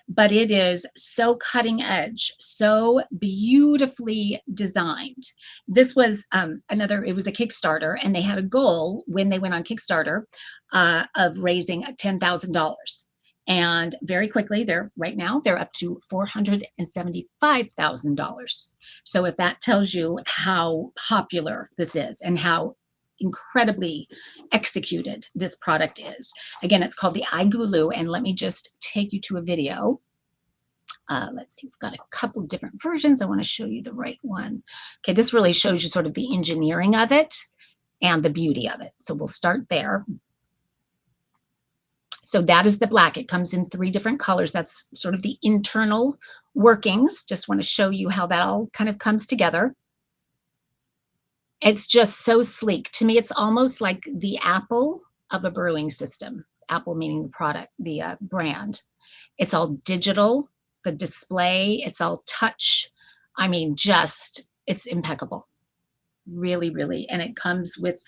But it is so cutting edge, so beautifully designed. This was it was a Kickstarter, and they had a goal when they went on Kickstarter of raising $10,000. And very quickly, they're up to $475,000. So if that tells you how popular this is and how incredibly executed this product is. Again, it's called the iGulu, and let me just take you to a video. Let's see, we've got a couple different versions. I want to show you the right one. Okay, this really shows you sort of the engineering of it and the beauty of it. So we'll start there. So that is the black. It comes in 3 different colors. That's sort of the internal workings. Just want to show you how that all kind of comes together. It's just so sleek. To me, it's almost like the Apple of a brewing system. Apple meaning the product, the brand. It's all digital, the display, it's all touch. I mean, it's impeccable. Really, really. And it comes with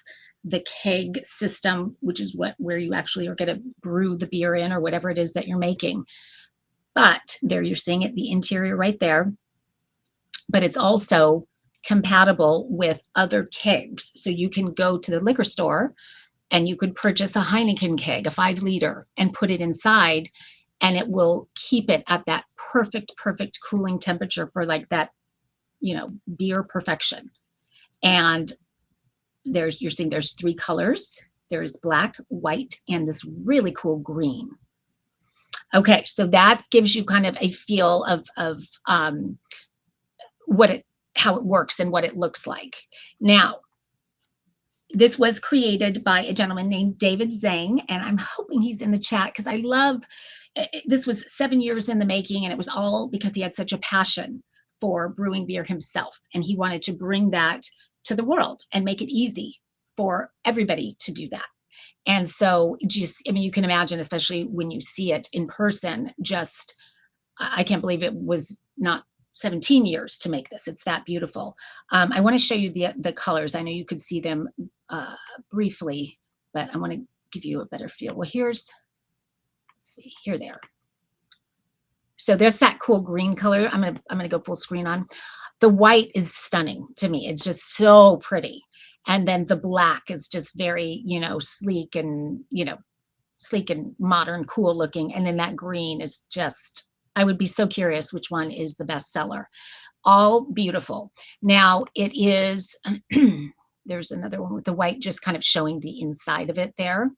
the keg system, which is where you actually are going to brew the beer in, or whatever it is that you're making. But there you're seeing it, the interior right there. But it's also compatible with other kegs. So you can go to the liquor store and you could purchase a Heineken keg, a 5-liter, and put it inside, and it will keep it at that perfect cooling temperature for like that, beer perfection. And you're seeing there's 3 colors. There's black, white, and this really cool green. Okay, so that gives you kind of a feel of how it works and what it looks like. Now, this was created by a gentleman named David Zhang, and I'm hoping he's in the chat, because I love, this was 7 years in the making, and it was all because he had such a passion for brewing beer himself, and he wanted to bring that to the world and make it easy for everybody to do that. And so you can imagine, especially when you see it in person, I can't believe it was not 17 years to make this. It's that beautiful. I want to show you the colors. I know you could see them briefly, but I want to give you a better feel. Well, let's see, here they are. So there's that cool green color. I'm gonna go full screen on. The white is stunning to me. It's just so pretty. And then the black is just very, sleek and modern, cool looking. And then that green is just, I would be so curious which one is the best seller. All beautiful. Now it is, there's another one with the white just kind of showing the inside of it there.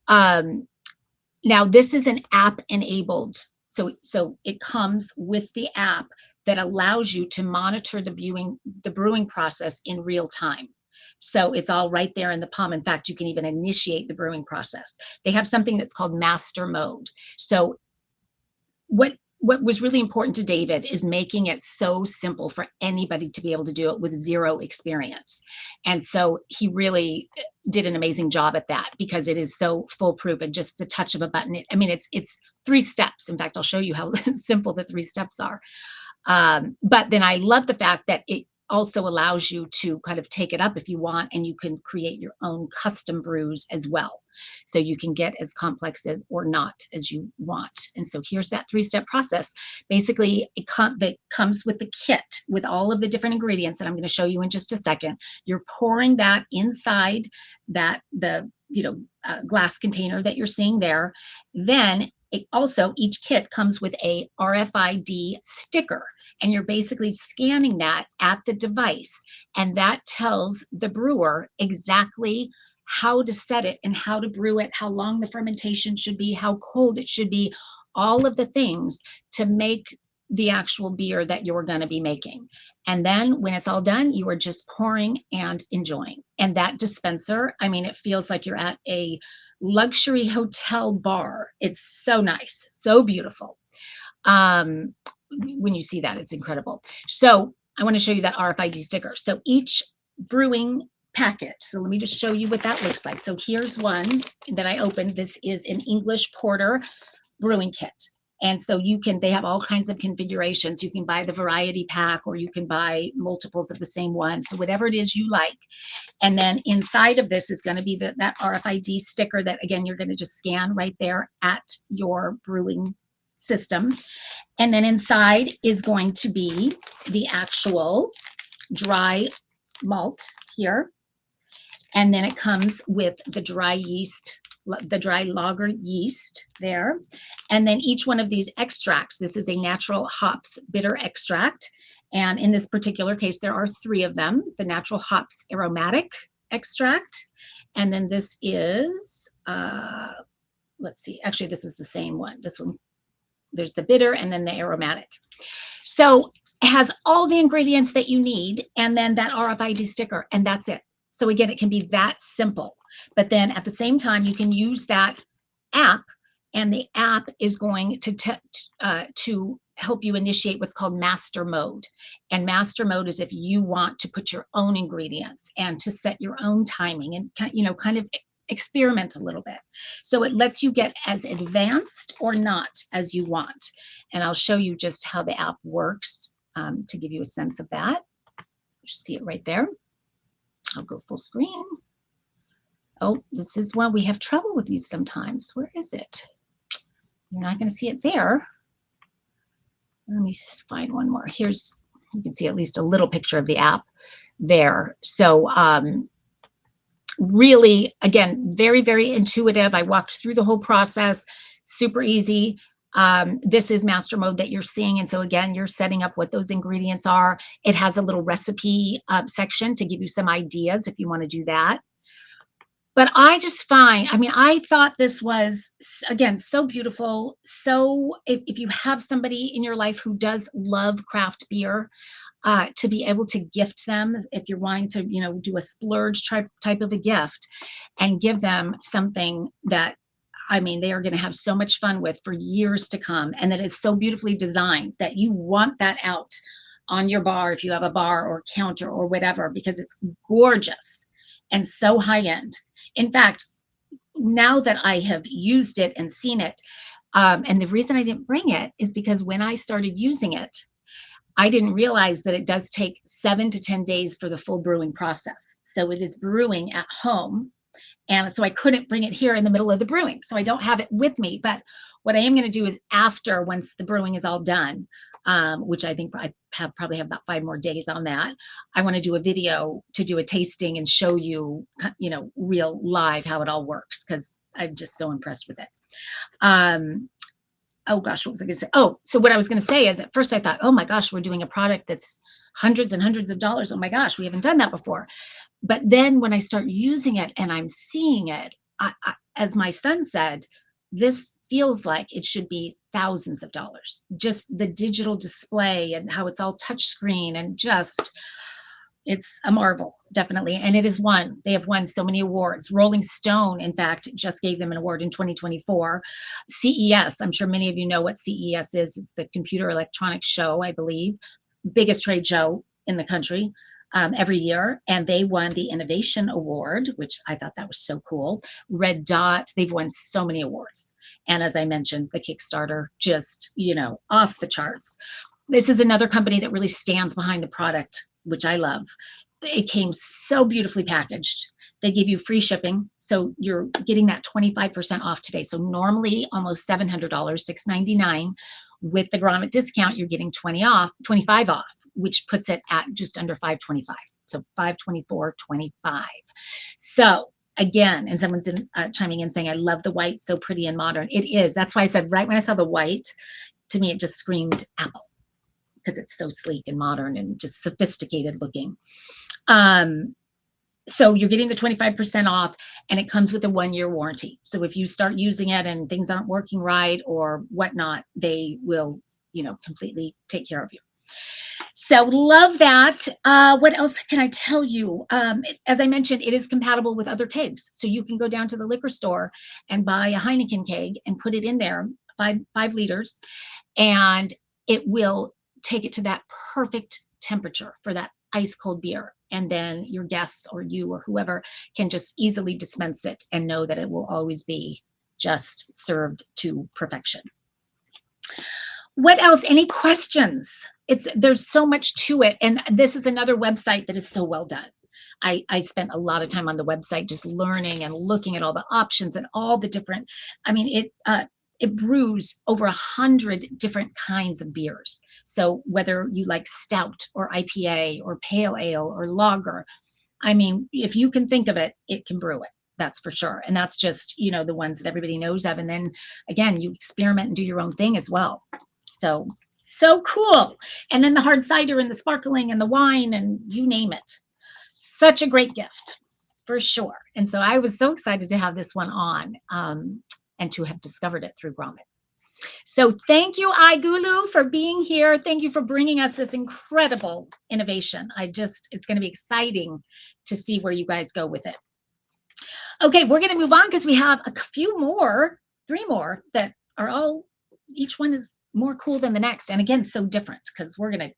Now this is an app enabled. So it comes with the app that allows you to monitor the brewing process in real time. So it's all right there in the palm. In fact, you can even initiate the brewing process. They have something that's called master mode. So what was really important to David is making it so simple for anybody to be able to do it with zero experience. And so he really did an amazing job at that, because it is so foolproof and just the touch of a button. I mean, it's 3 steps. In fact, I'll show you how simple the 3 steps are. But then I love the fact that it also allows you to kind of take it up if you want, and you can create your own custom brews as well. So you can get as complex as or not as you want. And so here's that 3-step process. Basically, that comes with the kit with all of the different ingredients that I'm going to show you in just a second. You're pouring that inside the glass container that you're seeing there. Then each kit comes with a RFID sticker, and you're basically scanning that at the device, and that tells the brewer exactly how to set it and how to brew it, how long the fermentation should be, how cold it should be, all of the things to make the actual beer that you're going to be making. And then when it's all done, you are just pouring and enjoying. And that dispenser, I mean, it feels like you're at a luxury hotel bar. It's so nice, so beautiful. When you see that, it's incredible. So I want to show you that RFID sticker. So each brewing packet. So let me just show you what that looks like. So here's one that I opened. This is an English porter brewing kit. And so they have all kinds of configurations. You can buy the variety pack, or you can buy multiples of the same one. So whatever it is you like. And then inside of this is going to be that RFID sticker that, again, you're going to just scan right there at your brewing system. And then inside is going to be the actual dry malt here. And then it comes with the dry yeast, the dry lager yeast there. And then each one of these extracts, this is a natural hops bitter extract. And in this particular case, there are 3 of them: the natural hops aromatic extract. And then this is, let's see, actually, this is the same one. This one, there's the bitter and then the aromatic. So it has all the ingredients that you need, and then that RFID sticker, and that's it. So again, it can be that simple. But then at the same time, you can use that app, and the app is going to help you initiate what's called master mode. And master mode is if you want to put your own ingredients and to set your own timing and kind of experiment a little bit. So it lets you get as advanced or not as you want. And I'll show you just how the app works to give you a sense of that. You see it right there. I'll go full screen. Oh, this is one we have trouble with these sometimes. Where is it? You're not going to see it there. Let me find one more. You can see at least a little picture of the app there. So really, again, very, very intuitive. I walked through the whole process, super easy. This is master mode that you're seeing. And so again, you're setting up what those ingredients are. It has a little recipe section to give you some ideas if you want to do that. But I thought this was, again, so beautiful. So if you have somebody in your life who does love craft beer, to be able to gift them, if you're wanting to, do a splurge type of a gift and give them something that, they are going to have so much fun with for years to come, and that is so beautifully designed that you want that out on your bar if you have a bar or counter or whatever, because it's gorgeous and so high end. In fact, now that I have used it and seen it, and the reason I didn't bring it is because when I started using it, I didn't realize that it does take 7 to 10 days for the full brewing process. So it is brewing at home. And so I couldn't bring it here in the middle of the brewing. So I don't have it with me. But What I am going to do is after, once the brewing is all done, which I think I probably have about 5 more days on that, I want to do a video to do a tasting and show you, you know, real live how it all works, because I'm just so impressed with it. Oh gosh, what was I going to say? Oh, so what I was going to say is, at first I thought, oh my gosh, we're doing a product that's hundreds and hundreds of dollars. Oh my gosh, we haven't done that before. But then when I start using it and I'm seeing it, as my son said, this feels like it should be thousands of dollars. Just the digital display and how it's all touchscreen, and just, it's a marvel, definitely. And it is won. They have won so many awards. Rolling Stone, in fact, just gave them an award in 2024. CES, I'm sure many of you know what CES is. It's the Computer Electronics Show, I believe. Biggest trade show in the country every year. And they won the Innovation Award, which I thought that was so cool. Red Dot, they've won so many awards. And as I mentioned, the Kickstarter, just, you know, off the charts. This is another company that really stands behind the product, which I love. It came so beautifully packaged. They give you free shipping. So you're getting that 25% off today. So normally almost $700, $699. With the Grommet discount, you're getting 25 off, which puts it at just under $525. So $524.25. So again, and someone's chiming in saying, I love the white, so pretty and modern. It is. That's why I said, right when I saw the white, to me, it just screamed Apple, because it's so sleek and modern and just sophisticated looking. So you're getting the 25% off, and it comes with a 1-year warranty. So if you start using it and things aren't working right or whatnot, they will, you know, completely take care of you. So love that. What else can I tell you? As I mentioned, it is compatible with other kegs. So you can go down to the liquor store and buy a Heineken keg and put it in there, 5 liters, and it will take it to that perfect temperature for that ice cold beer. And then your guests or you or whoever can just easily dispense it and know that it will always be just served to perfection. What else? Any questions? There's so much to it. And this is another website that is so well done. I spent a lot of time on the website just learning and looking at all the options and all the different, I mean, it brews over 100 different kinds of beers. So whether you like stout or IPA or pale ale or lager, I mean, if you can think of it, it can brew it. That's for sure. And that's just, you know, the ones that everybody knows of. And then again, you experiment and do your own thing as well. So cool. And then the hard cider and the sparkling and the wine and you name it. Such a great gift for sure. And so I was so excited to have this one on. And to have discovered it through Grommet. So thank you, iGulu, for being here. Thank you for bringing us this incredible innovation. It's going to be exciting to see where you guys go with it. Okay, we're going to move on because we have a few more, 3 more that are all, each one is more cool than the next. And again, so different, because we're going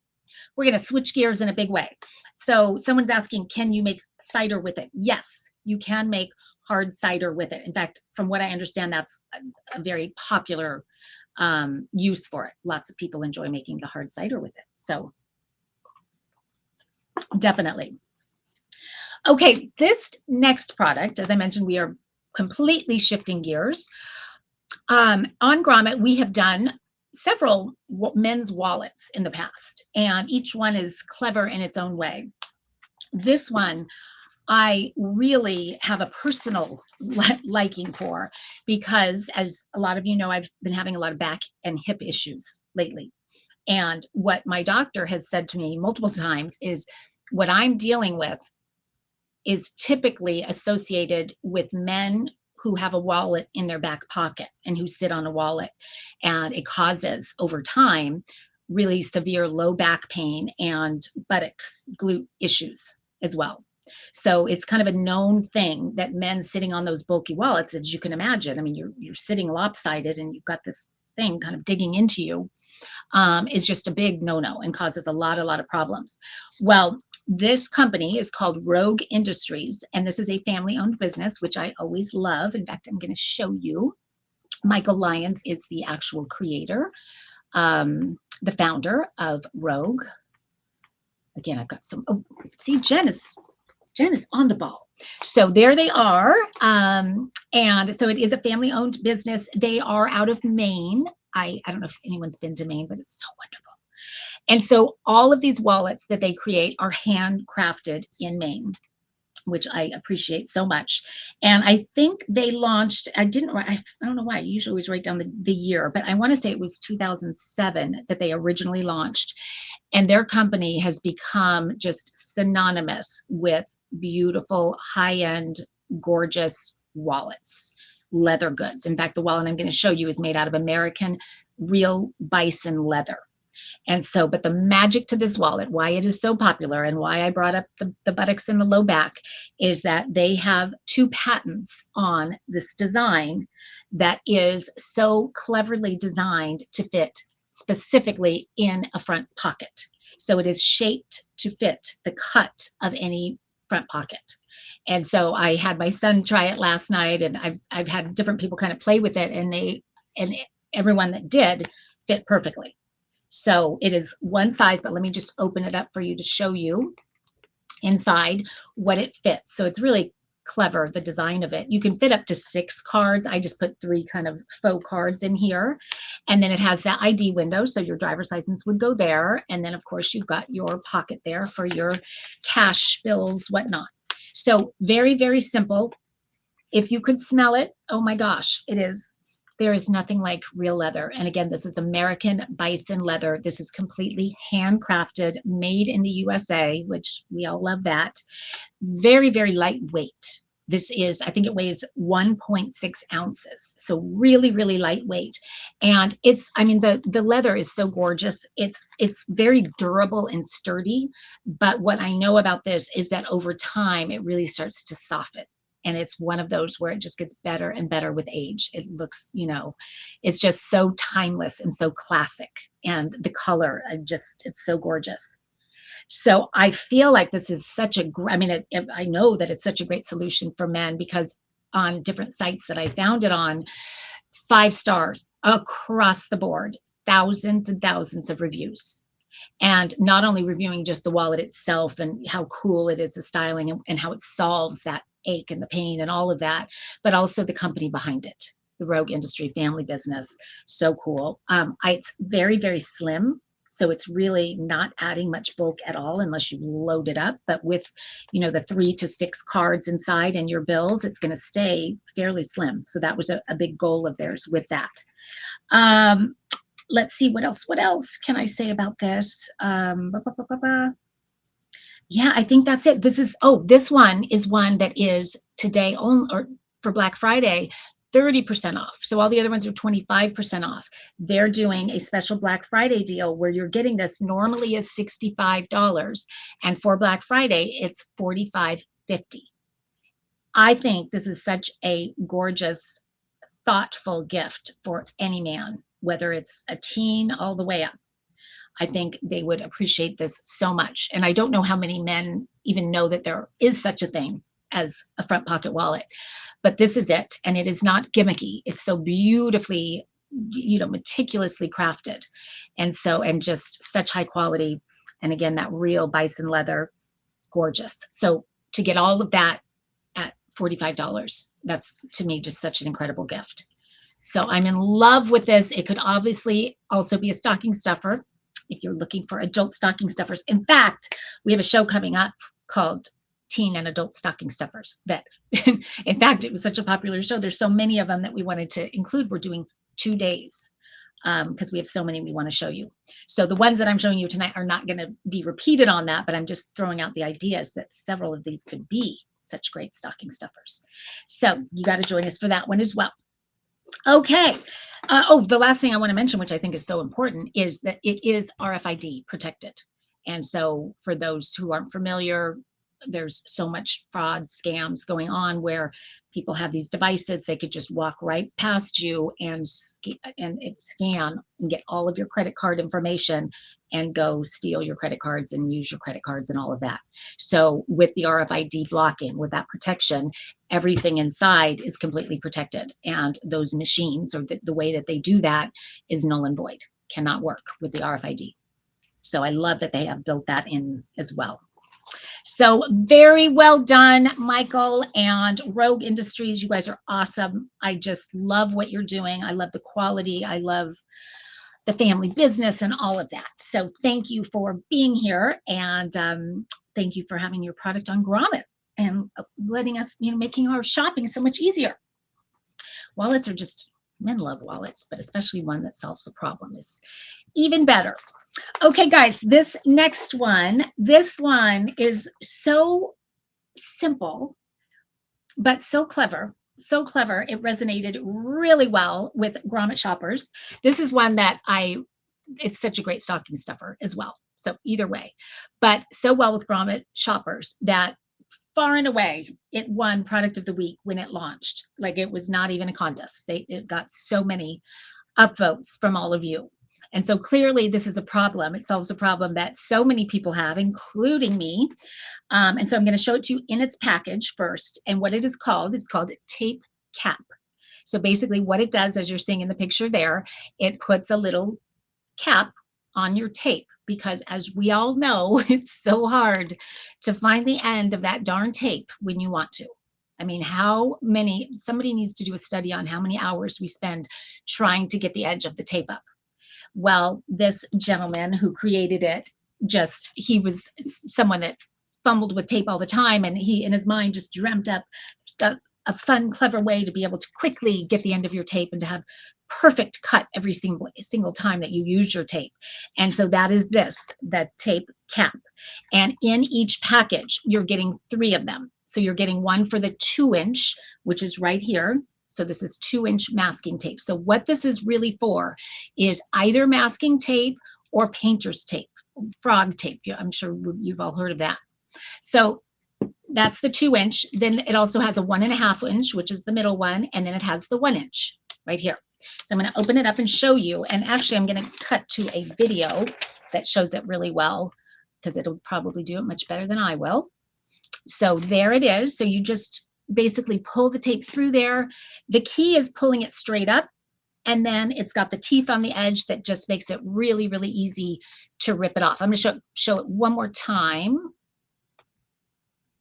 to switch gears in a big way. So someone's asking, can you make cider with it? Yes, you can make hard cider with it. In fact, from what I understand, that's a very popular use for it. Lots of people enjoy making the hard cider with it. So definitely. Okay, this next product, as I mentioned, we are completely shifting gears. On Grommet, we have done several men's wallets in the past, and each one is clever in its own way. This one, I really have a personal liking for, because as a lot of you know, I've been having a lot of back and hip issues lately. And what my doctor has said to me multiple times is what I'm dealing with is typically associated with men who have a wallet in their back pocket and who sit on a wallet. And it causes, over time, really severe low back pain and buttocks, glute issues as well. So it's kind of a known thing that men sitting on those bulky wallets, as you can imagine, I mean, you're sitting lopsided and you've got this thing kind of digging into you, is just a big no-no and causes a lot of problems. Well, this company is called Rogue Industries, and this is a family-owned business, which I always love. In fact, I'm going to show you. Michael Lyons is the actual creator, the founder of Rogue. Again, I've got some, see, Jen is on the ball. So there they are. And so it is a family-owned business. They are out of Maine. I don't know if anyone's been to Maine, but it's so wonderful. And so all of these wallets that they create are handcrafted in Maine, which I appreciate so much. And I think they launched, I don't know why, I usually always write down the year, but I want to say it was 2007 that they originally launched. And their company has become just synonymous with beautiful, high-end, gorgeous wallets, leather goods. In fact, the wallet I'm going to show you is made out of American real bison leather. And so, but the magic to this wallet, why it is so popular and why I brought up the buttocks and the low back, is that they have 2 patents on this design that is so cleverly designed to fit specifically in a front pocket. So it is shaped to fit the cut of any front pocket. And so I had my son try it last night, and I've had different people kind of play with it, and everyone that did fit perfectly. So it is one size, but let me just open it up for you to show you inside what it fits. So it's really clever, the design of it. You can fit up to 6 cards. I just put 3 kind of faux cards in here. And then it has that ID window, so your driver's license would go there. And then, of course, you've got your pocket there for your cash, bills, whatnot. So very, very simple. If you could smell it, oh my gosh, it is. There is nothing like real leather. And again, this is American bison leather. This is completely handcrafted, made in the USA, which we all love that. Very, very lightweight. This is, I think it weighs 1.6 ounces. So really, really lightweight. And it's, I mean, the leather is so gorgeous. It's very durable and sturdy. But what I know about this is that over time, it really starts to soften. And it's one of those where it just gets better and better with age. It looks, it's just so timeless and so classic. And the color, it's so gorgeous. So I feel like this is such a, I know that it's such a great solution for men, because on different sites that I found it on, 5 stars across the board, thousands and thousands of reviews. And not only reviewing just the wallet itself and how cool it is, the styling, and how it solves that ache and the pain and all of that, but also the company behind it, the Rogue Industry family business. So cool. It's very, very slim. So it's really not adding much bulk at all unless you load it up. But with, the 3 to 6 cards inside and your bills, it's going to stay fairly slim. So that was a big goal of theirs with that. Let's see, what else can I say about this? Yeah, I think that's it. This one is one that is today only, or for Black Friday, 30% off. So all the other ones are 25% off. They're doing a special Black Friday deal where you're getting this normally is $65, and for Black Friday, it's $45.50. I think this is such a gorgeous, thoughtful gift for any man, whether it's a teen all the way up. I think they would appreciate this so much. And I don't know how many men even know that there is such a thing as a front pocket wallet, but this is it. And it is not gimmicky. It's so beautifully, meticulously crafted. And just such high quality. And again, that real bison leather, gorgeous. So to get all of that at $45, that's to me just such an incredible gift. So I'm in love with this. It could obviously also be a stocking stuffer if you're looking for adult stocking stuffers. In fact, we have a show coming up called Teen and Adult Stocking Stuffers that, in fact, it was such a popular show. There's so many of them that we wanted to include. We're doing 2 days because we have so many we want to show you. So the ones that I'm showing you tonight are not going to be repeated on that, but I'm just throwing out the ideas that several of these could be such great stocking stuffers. So you got to join us for that one as well. Okay. The last thing I want to mention, which I think is so important, is that it is RFID protected. And so for those who aren't familiar, there's so much fraud, scams going on where people have these devices. They could just walk right past you and scan and get all of your credit card information and go steal your credit cards and use your credit cards and all of that. So with the RFID blocking, with that protection, everything inside is completely protected. And those machines, or the way that they do that, is null and void, cannot work with the RFID. So I love that they have built that in as well. So very well done, Michael and Rogue Industries. You guys are awesome. I just love what you're doing. I love the quality. I love the family business and all of that. So thank you for being here, and thank you for having your product on Grommet and letting us, making our shopping so much easier. Wallets are just, men love wallets, but especially one that solves the problem is even better. Okay, guys, this one is so simple, but so clever. So clever. It resonated really well with Grommet shoppers. This is one that it's such a great stocking stuffer as well. So either way, but so well with Grommet shoppers that far and away it won product of the week when it launched. Like, it was not even a contest. It got so many upvotes from all of you. And so clearly this is a problem. It solves a problem that so many people have, including me. And so I'm going to show it to you in its package first. And what it is called, it's called tape cap. So basically what it does, as you're seeing in the picture there, it puts a little cap on your tape, because as we all know, it's so hard to find the end of that darn tape when you want to. I mean, somebody needs to do a study on how many hours we spend trying to get the edge of the tape up. Well, this gentleman who created it, he was someone that fumbled with tape all the time, and he in his mind just dreamt up a fun, clever way to be able to quickly get the end of your tape and to have perfect cut every single time that you use your tape. And so that is the tape cap. And in each package, you're getting 3 of them. So you're getting one for the 2-inch, which is right here. So this is 2-inch masking tape. So what this is really for is either masking tape or painter's tape, frog tape. I'm sure you've all heard of that. So that's the 2-inch. Then it also has a 1.5-inch, which is the middle one. And then it has the 1-inch right here. So I'm going to open it up and show you. And actually, I'm going to cut to a video that shows it really well, because it'll probably do it much better than I will. So there it is. So you just basically pull the tape through there. The key is pulling it straight up. And then it's got the teeth on the edge that just makes it really, really easy to rip it off. I'm going to show it one more time,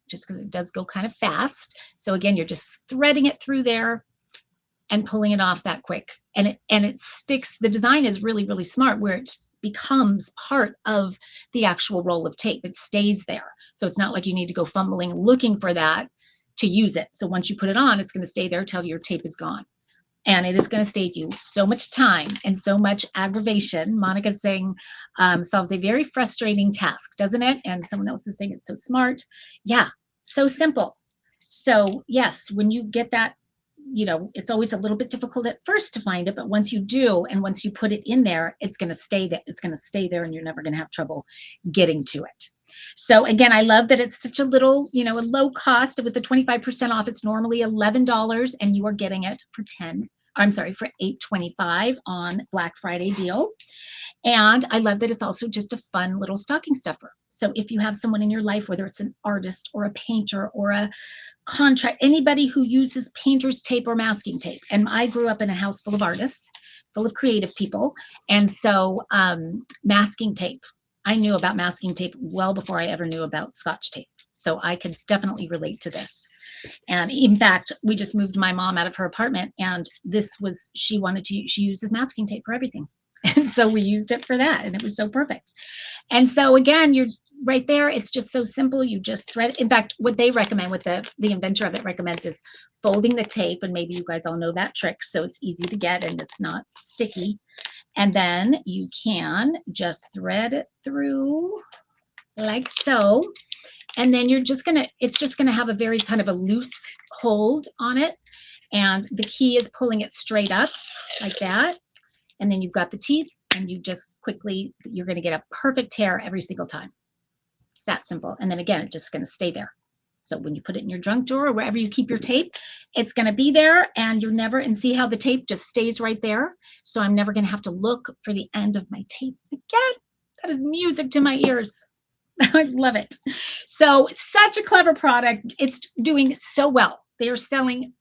just because it does go kind of fast. So again, you're just threading it through there and pulling it off that quick. And it sticks. The design is really, really smart, where it becomes part of the actual roll of tape. It stays there. So it's not like you need to go fumbling looking for that to use it. So once you put it on, it's going to stay there till your tape is gone. And it is going to save you so much time and so much aggravation. Monica's saying solves a very frustrating task, doesn't it? And someone else is saying it's so smart. Yeah, so simple. So yes, when you get that, it's always a little bit difficult at first to find it, but once you do, and once you put it in there, it's going to stay there. It's going to stay there, and you're never going to have trouble getting to it. So again, I love that it's such a little, a low cost. With the 25% off, it's normally $11, and you are getting it for for $8.25 on Black Friday deal. And I love that it's also just a fun little stocking stuffer. So if you have someone in your life, whether it's an artist or a painter or a contract, anybody who uses painter's tape or masking tape. And I grew up in a house full of artists, full of creative people. And so masking tape, I knew about masking tape well before I ever knew about Scotch tape. So I could definitely relate to this. And in fact, we just moved my mom out of her apartment, and she uses masking tape for everything. And so we used it for that, and it was so perfect. And so again, you're right there. It's just so simple. You just thread. In fact, what they recommend, what the inventor of it recommends, is folding the tape. And maybe you guys all know that trick. So it's easy to get and it's not sticky. And then you can just thread it through like so. And then it's just gonna have a very kind of a loose hold on it. And the key is pulling it straight up like that. And then you've got the teeth, and you're going to get a perfect tear every single time. It's that simple. And then again, it's just going to stay there. So when you put it in your junk drawer or wherever you keep your tape, it's going to be there, and and see how the tape just stays right there. So I'm never going to have to look for the end of my tape again. That is music to my ears. I love it. So such a clever product. It's doing so well. They are selling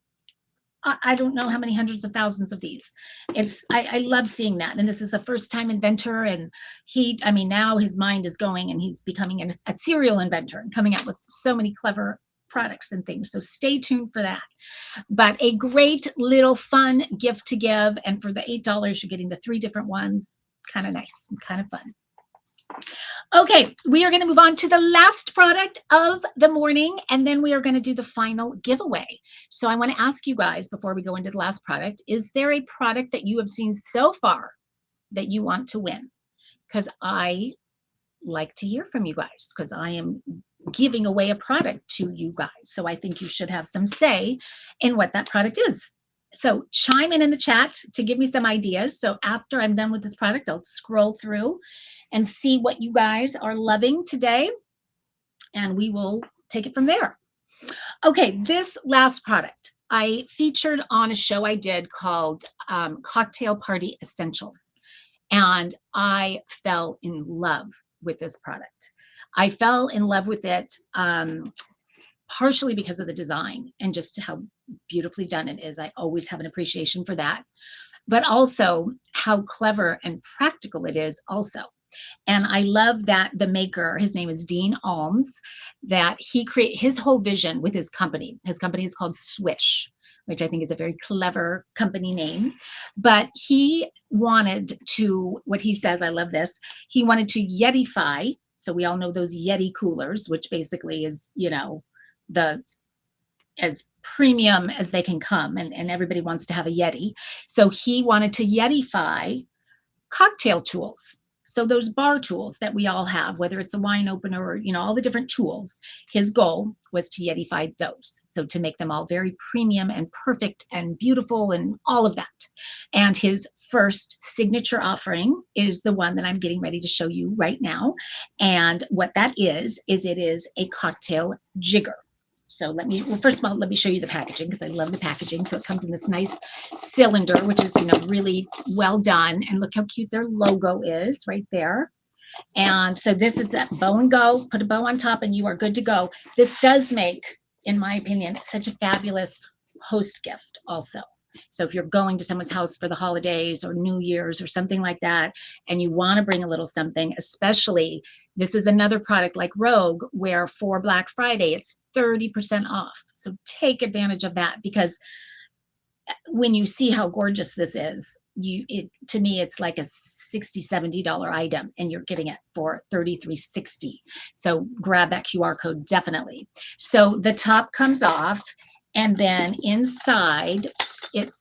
I don't know how many hundreds of thousands of these. I love seeing that. And this is a first time inventor. And I mean, now his mind is going and he's becoming a serial inventor and coming out with so many clever products and things. So stay tuned for that. But a great little fun gift to give. And for the $8, you're getting the 3 different ones. Kind of nice and kind of fun. Okay, we are going to move on to the last product of the morning, and then we are going to do the final giveaway. So I want to ask you guys before we go into the last product, is there a product that you have seen so far that you want to win? Because I like to hear from you guys, because I am giving away a product to you guys. So I think you should have some say in what that product is. So chime in the chat to give me some ideas. So after I'm done with this product, I'll scroll through and see what you guys are loving today, and we will take it from there. Okay, this last product I featured on a show I did called Cocktail Party Essentials, and I fell in love with this product. I fell in love with it partially because of the design and just how beautifully done it is. I always have an appreciation for that, but also how clever and practical it is also. And I love that the maker, his name is Dean Alms, that he created his whole vision with his company. His company is called Swish, which I think is a very clever company name. But he wanted to, what he says, I love this, he wanted to Yetify. So we all know those Yeti coolers, which basically is, you know, as premium as they can come. And everybody wants to have a Yeti. So he wanted to Yetify cocktail tools. So those bar tools that we all have, whether it's a wine opener or, you know, all the different tools, his goal was to Yetify those. So to make them all very premium and perfect and beautiful and all of that. And his first signature offering is the one that I'm getting ready to show you right now. And what that is it is a cocktail jigger. So well, first of all, let me show you the packaging, because I love the packaging. So it comes in this nice cylinder, which is, you know, really well done. And look how cute their logo is right there. And so this is that bow and go, put a bow on top and you are good to go. This does make, in my opinion, such a fabulous host gift also. So if you're going to someone's house for the holidays or New Year's or something like that, and you want to bring a little something, especially, this is another product like Rogue, where for Black Friday, it's 30% off. So take advantage of that, because when you see how gorgeous this is, to me, it's like a $60-$70 item, and you're getting it for $33.60. So grab that QR code, definitely. So the top comes off, and then inside, it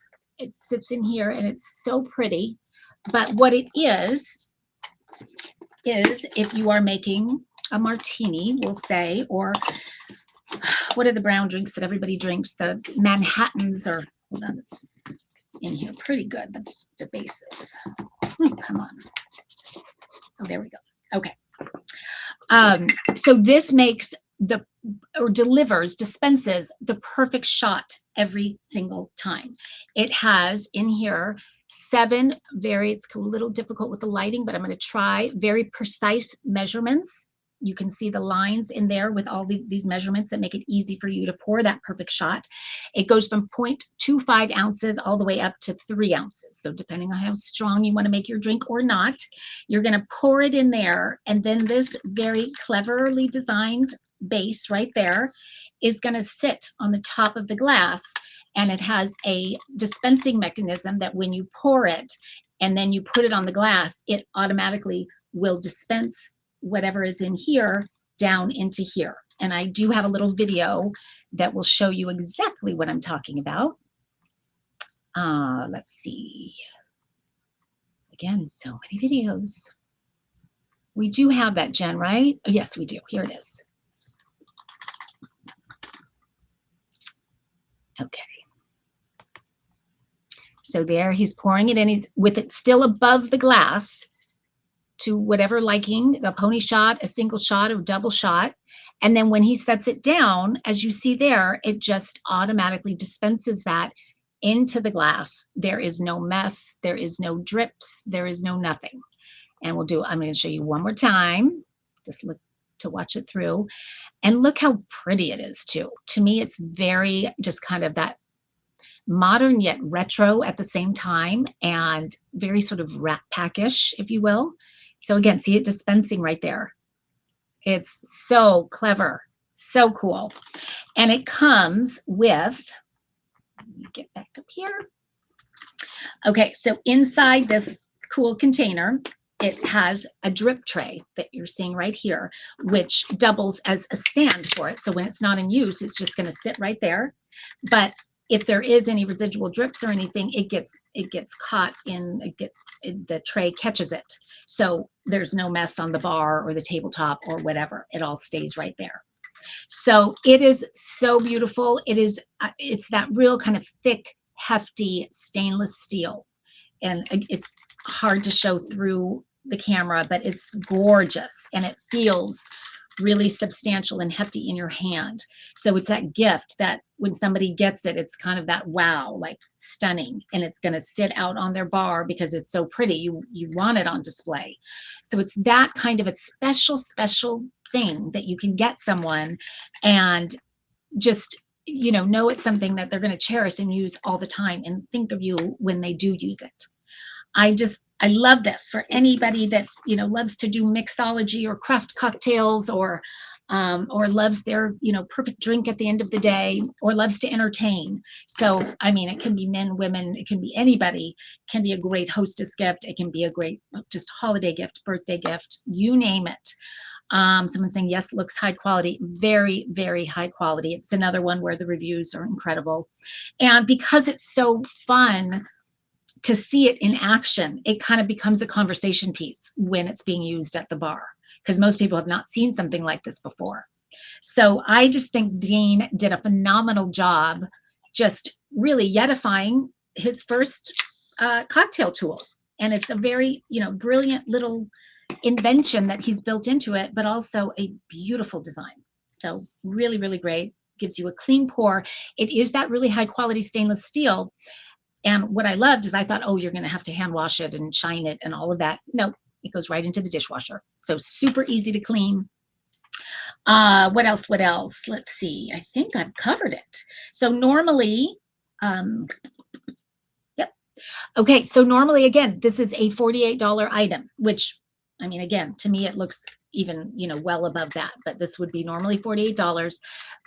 sits in here, and it's so pretty. But what it is if you are making a martini, we'll say, or what are the brown drinks that everybody drinks? The Manhattans, or hold on, it's in here pretty good. The bases. Come on. Oh, there we go. Okay. So this makes dispenses the perfect shot every single time. It has in here 7 it's a little difficult with the lighting, but I'm going to try very precise measurements. You can see the lines in there with all these measurements that make it easy for you to pour that perfect shot. It goes from 0.25 ounces all the way up to 3 ounces. So depending on how strong you want to make your drink or not, you're going to pour it in there. And then this very cleverly designed base right there is going to sit on the top of the glass. And it has a dispensing mechanism that when you pour it and then you put it on the glass, it automatically will dispense whatever is in here down into here. And I do have a little video that will show you exactly what I'm talking about. Let's see. Again, so many videos. We do have that, Jen, right? Oh, yes, we do. Here it is. Okay. So there he's pouring it in. He's with it still above the glass to whatever liking, a pony shot, a single shot, or double shot. And then when he sets it down, as you see there, it just automatically dispenses that into the glass. There is no mess. There is no drips. There is no nothing. And I'm going to show you one more time. Just look to watch it through. And look how pretty it is too. To me, it's very just kind of that modern yet retro at the same time, and very sort of Rat Pack-ish, if you will. So again, see it dispensing right there. It's so clever, so cool. And it comes with, let me get back up here. Okay, so inside this cool container, it has a drip tray that you're seeing right here, which doubles as a stand for it. So when it's not in use, it's just going to sit right there. But if there is any residual drips or anything, it gets caught in, the tray catches it. So there's no mess on the bar or the tabletop or whatever. It all stays right there. So it is so beautiful. It's that real kind of thick, hefty stainless steel. And it's hard to show through the camera, but it's gorgeous and it feels really substantial and hefty in your hand. So it's that gift that when somebody gets it, it's kind of that wow, like stunning, and it's going to sit out on their bar because it's so pretty. You want it on display. So it's that kind of a special thing that you can get someone and just, know it's something that they're going to cherish and use all the time and think of you when they do use it. I love this for anybody that, loves to do mixology or craft cocktails, or loves their, perfect drink at the end of the day, or loves to entertain. So, I mean, it can be men, women, it can be anybody. It can be a great hostess gift. It can be a great just holiday gift, birthday gift, you name it. Someone saying, yes, looks high quality, very, very high quality. It's another one where the reviews are incredible. And because it's so fun to see it in action, it kind of becomes a conversation piece when it's being used at the bar, because most people have not seen something like this before. So I just think Dean did a phenomenal job just really yetifying his first cocktail tool. And it's a very, brilliant little invention that he's built into it, but also a beautiful design. So really, really great. Gives you a clean pour. It is that really high quality stainless steel. And what I loved is I thought, oh, you're going to have to hand wash it and shine it and all of that. No, it goes right into the dishwasher. So super easy to clean. What else? Let's see. I think I've covered it. So normally, yep. Okay. So normally, again, this is a $48 item, which, I mean, again, to me, it looks even, well above that, but this would be normally $48.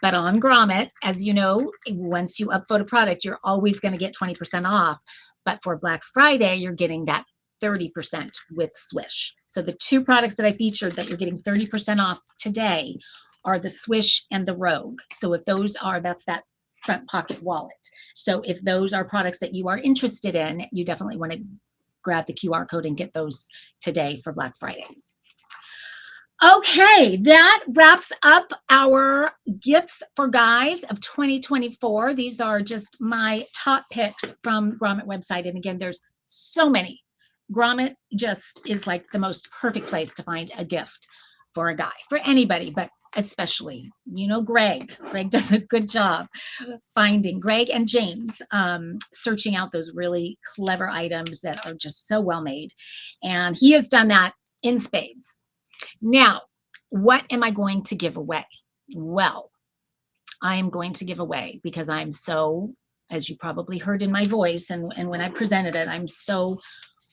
But on Grommet, as you know, once you upvote a product, you're always going to get 20% off. But for Black Friday, you're getting that 30% with Swish. So the two products that I featured that you're getting 30% off today are the Swish and the Rogue. So if those are, that's that front pocket wallet. So if those are products that you are interested in, you definitely want to grab the QR code and get those today for Black Friday. Okay, that wraps up our gifts for guys of 2024. These are just my top picks from the Grommet website. And again, there's so many. Grommet just is like the most perfect place to find a gift for a guy, for anybody, but especially, Greg. Greg does a good job finding, Greg and James, searching out those really clever items that are just so well made. And he has done that in spades. Now, what am I going to give away? Well, I am going to give away, because I'm so, as you probably heard in my voice and when I presented it, I'm so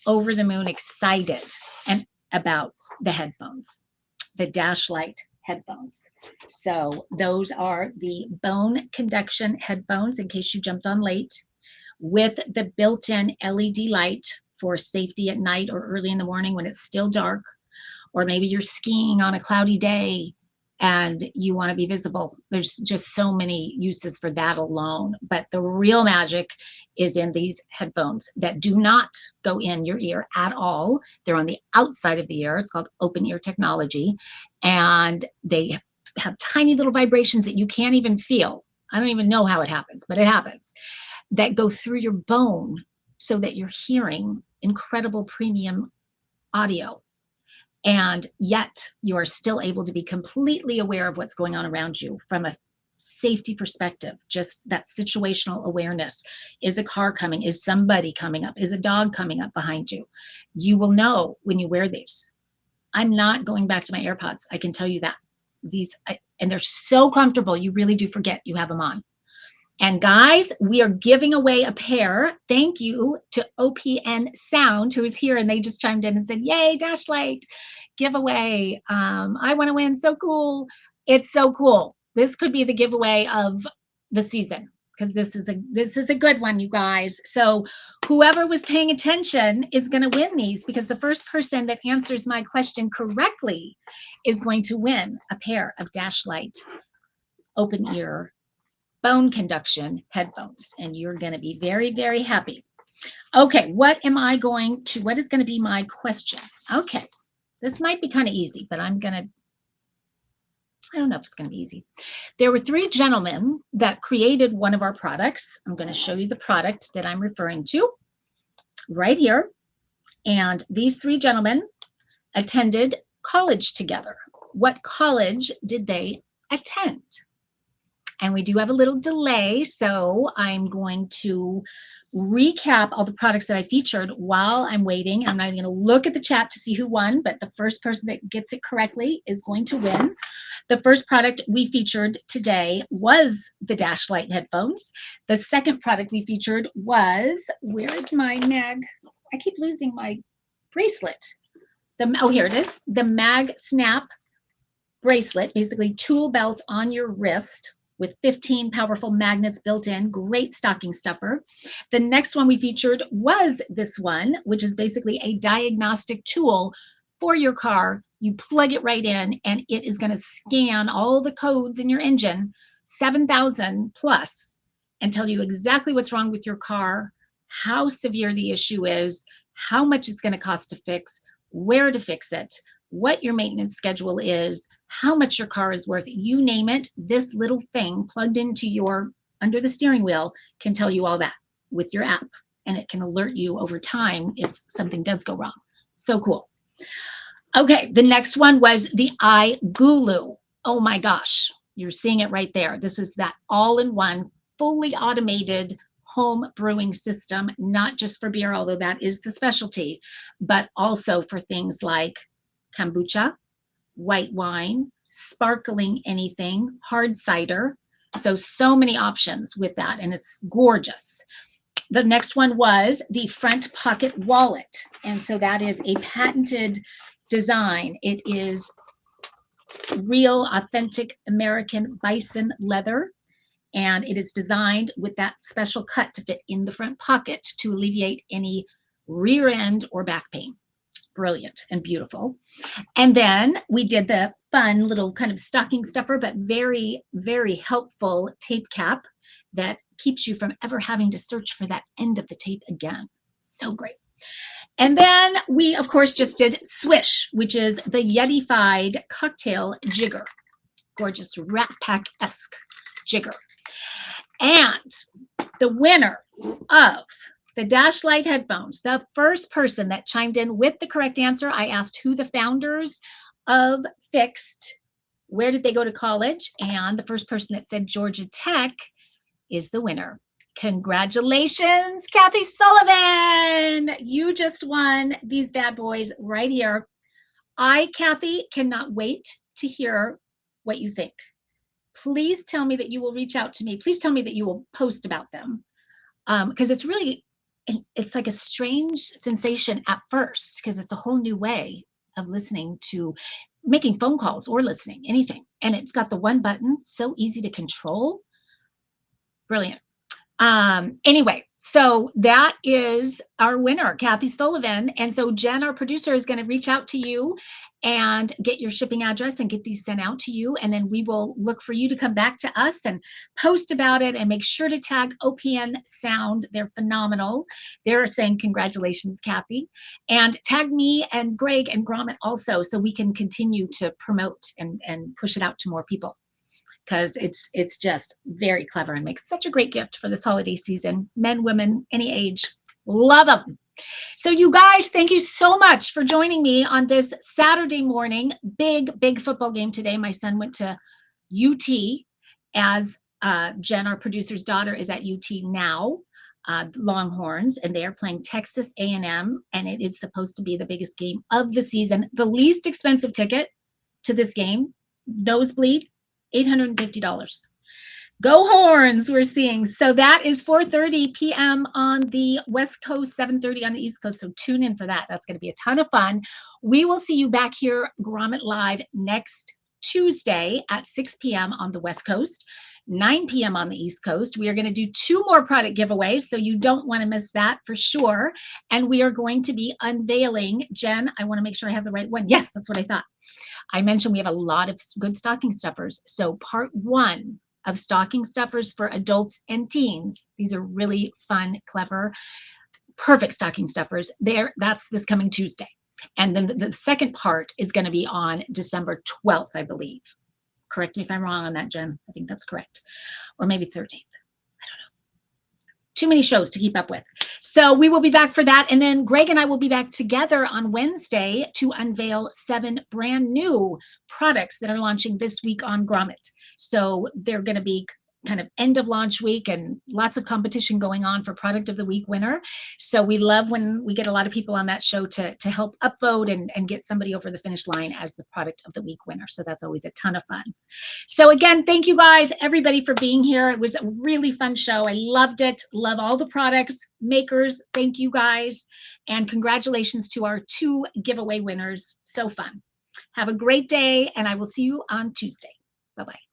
over the moon excited and about the headphones, the Dash Lite headphones. So those are the bone conduction headphones, in case you jumped on late, with the built-in LED light for safety at night or early in the morning when it's still dark. Or maybe you're skiing on a cloudy day and you want to be visible. There's just so many uses for that alone. But the real magic is in these headphones that do not go in your ear at all. They're on the outside of the ear. It's called open ear technology. And they have tiny little vibrations that you can't even feel. I don't even know how it happens, but it happens. That go through your bone so that you're hearing incredible premium audio. And yet you are still able to be completely aware of what's going on around you from a safety perspective, just that situational awareness. Is a car coming? Is somebody coming up? Is a dog coming up behind you? You will know when you wear these. I'm not going back to my AirPods. I can tell you that. And they're so comfortable, you really do forget you have them on. And guys, we are giving away a pair. Thank you to OPN Sound, who is here, and they just chimed in and said, yay, Dash Light giveaway. I want to win. So cool. It's so cool. This could be the giveaway of the season, because this is a good one, you guys. So whoever was paying attention is going to win these, because the first person that answers my question correctly is going to win a pair of Dash Light open ear bone conduction headphones, and you're going to be very, very happy. Okay, what is going to be my question? Okay, this might be kind of easy, but I don't know if it's going to be easy. There were 3 gentlemen that created one of our products. I'm going to show you the product that I'm referring to right here. And these 3 gentlemen attended college together. What college did they attend? And we do have a little delay, so I'm going to recap all the products that I featured while I'm waiting. I'm not even going to look at the chat to see who won, but the first person that gets it correctly is going to win. The first product we featured today was the Dash Light headphones. The second product we featured was, where is my mag? I keep losing my bracelet. Oh, here it is. The Mag Snap bracelet, basically tool belt on your wrist with 15 powerful magnets built in, great stocking stuffer. The next one we featured was this one, which is basically a diagnostic tool for your car. You plug it right in, and it is going to scan all the codes in your engine, 7,000 plus, and tell you exactly what's wrong with your car, how severe the issue is, how much it's going to cost to fix, where to fix it, what your maintenance schedule is, how much your car is worth, you name it. This little thing plugged into under the steering wheel can tell you all that with your app, and it can alert you over time if something does go wrong. So cool. Okay, the next one was the iGulu. Oh my gosh, you're seeing it right there. This is that all-in-one, fully automated home brewing system, not just for beer, although that is the specialty, but also for things like kombucha, white wine, sparkling anything, hard cider. So many options with that, and it's gorgeous. The next one was the front pocket wallet. And so that is a patented design. It is real, authentic American bison leather, and it is designed with that special cut to fit in the front pocket to alleviate any rear end or back pain. Brilliant and beautiful. And then we did the fun little kind of stocking stuffer, but very, very helpful tape cap that keeps you from ever having to search for that end of the tape again. So great. And then we, of course, just did Swish, which is the Yeti-fied cocktail jigger. Gorgeous Rat Pack-esque jigger. And the winner of the Dash Light headphones, the first person that chimed in with the correct answer, I asked who the founders of Fixed, where did they go to college? And the first person that said Georgia Tech is the winner. Congratulations, Kathy Sullivan. You just won these bad boys right here. Kathy, cannot wait to hear what you think. Please tell me that you will reach out to me. Please tell me that you will post about them, because it's like a strange sensation at first, because it's a whole new way of listening to, making phone calls or listening, anything. And it's got the one button, so easy to control. Brilliant. Anyway, so that is our winner, Kathy Sullivan. And so Jen, our producer, is going to reach out to you and get your shipping address and get these sent out to you. And then we will look for you to come back to us and post about it, and make sure to tag OPN Sound. They're phenomenal. They're saying congratulations, Kathy. And tag me and Greg and Grommet also, so we can continue to promote and push it out to more people, because it's just very clever and makes such a great gift for this holiday season. Men, women, any age, love them. So you guys, thank you so much for joining me on this Saturday morning. Big football game today. My son went to UT, as Jen, our producer's daughter, is at UT now, Longhorns, and they are playing Texas A&M, and it is supposed to be the biggest game of the season. The least expensive ticket to this game, nosebleed, $850. Go Horns, we're seeing. So that is 4:30 p.m. on the West Coast, 7:30 on the East Coast. So tune in for that. That's going to be a ton of fun. We will see you back here, Grommet Live, next Tuesday at 6 p.m. on the West Coast, 9 p.m. on the East Coast. We are going to do 2 more product giveaways, so you don't want to miss that for sure. And we are going to be unveiling, Jen, I want to make sure I have the right one. Yes, that's what I thought. I mentioned we have a lot of good stocking stuffers. So part 1 of stocking stuffers for adults and teens. These are really fun, clever, perfect stocking stuffers. That's this coming Tuesday. And then the second part is going to be on December 12th, I believe. Correct me if I'm wrong on that, Jen. I think that's correct. Or maybe 13th. Too many shows to keep up with. So we will be back for that. And then Greg and I will be back together on Wednesday to unveil 7 brand new products that are launching this week on Grommet. So they're going to be kind of end of launch week and lots of competition going on for product of the week winner. So we love when we get a lot of people on that show to help upvote and get somebody over the finish line as the product of the week winner. So that's always a ton of fun. So again, thank you guys, everybody, for being here. It was a really fun show. I loved it. Love all the products, makers. Thank you guys. And congratulations to our 2 giveaway winners. So fun. Have a great day, and I will see you on Tuesday. Bye-bye.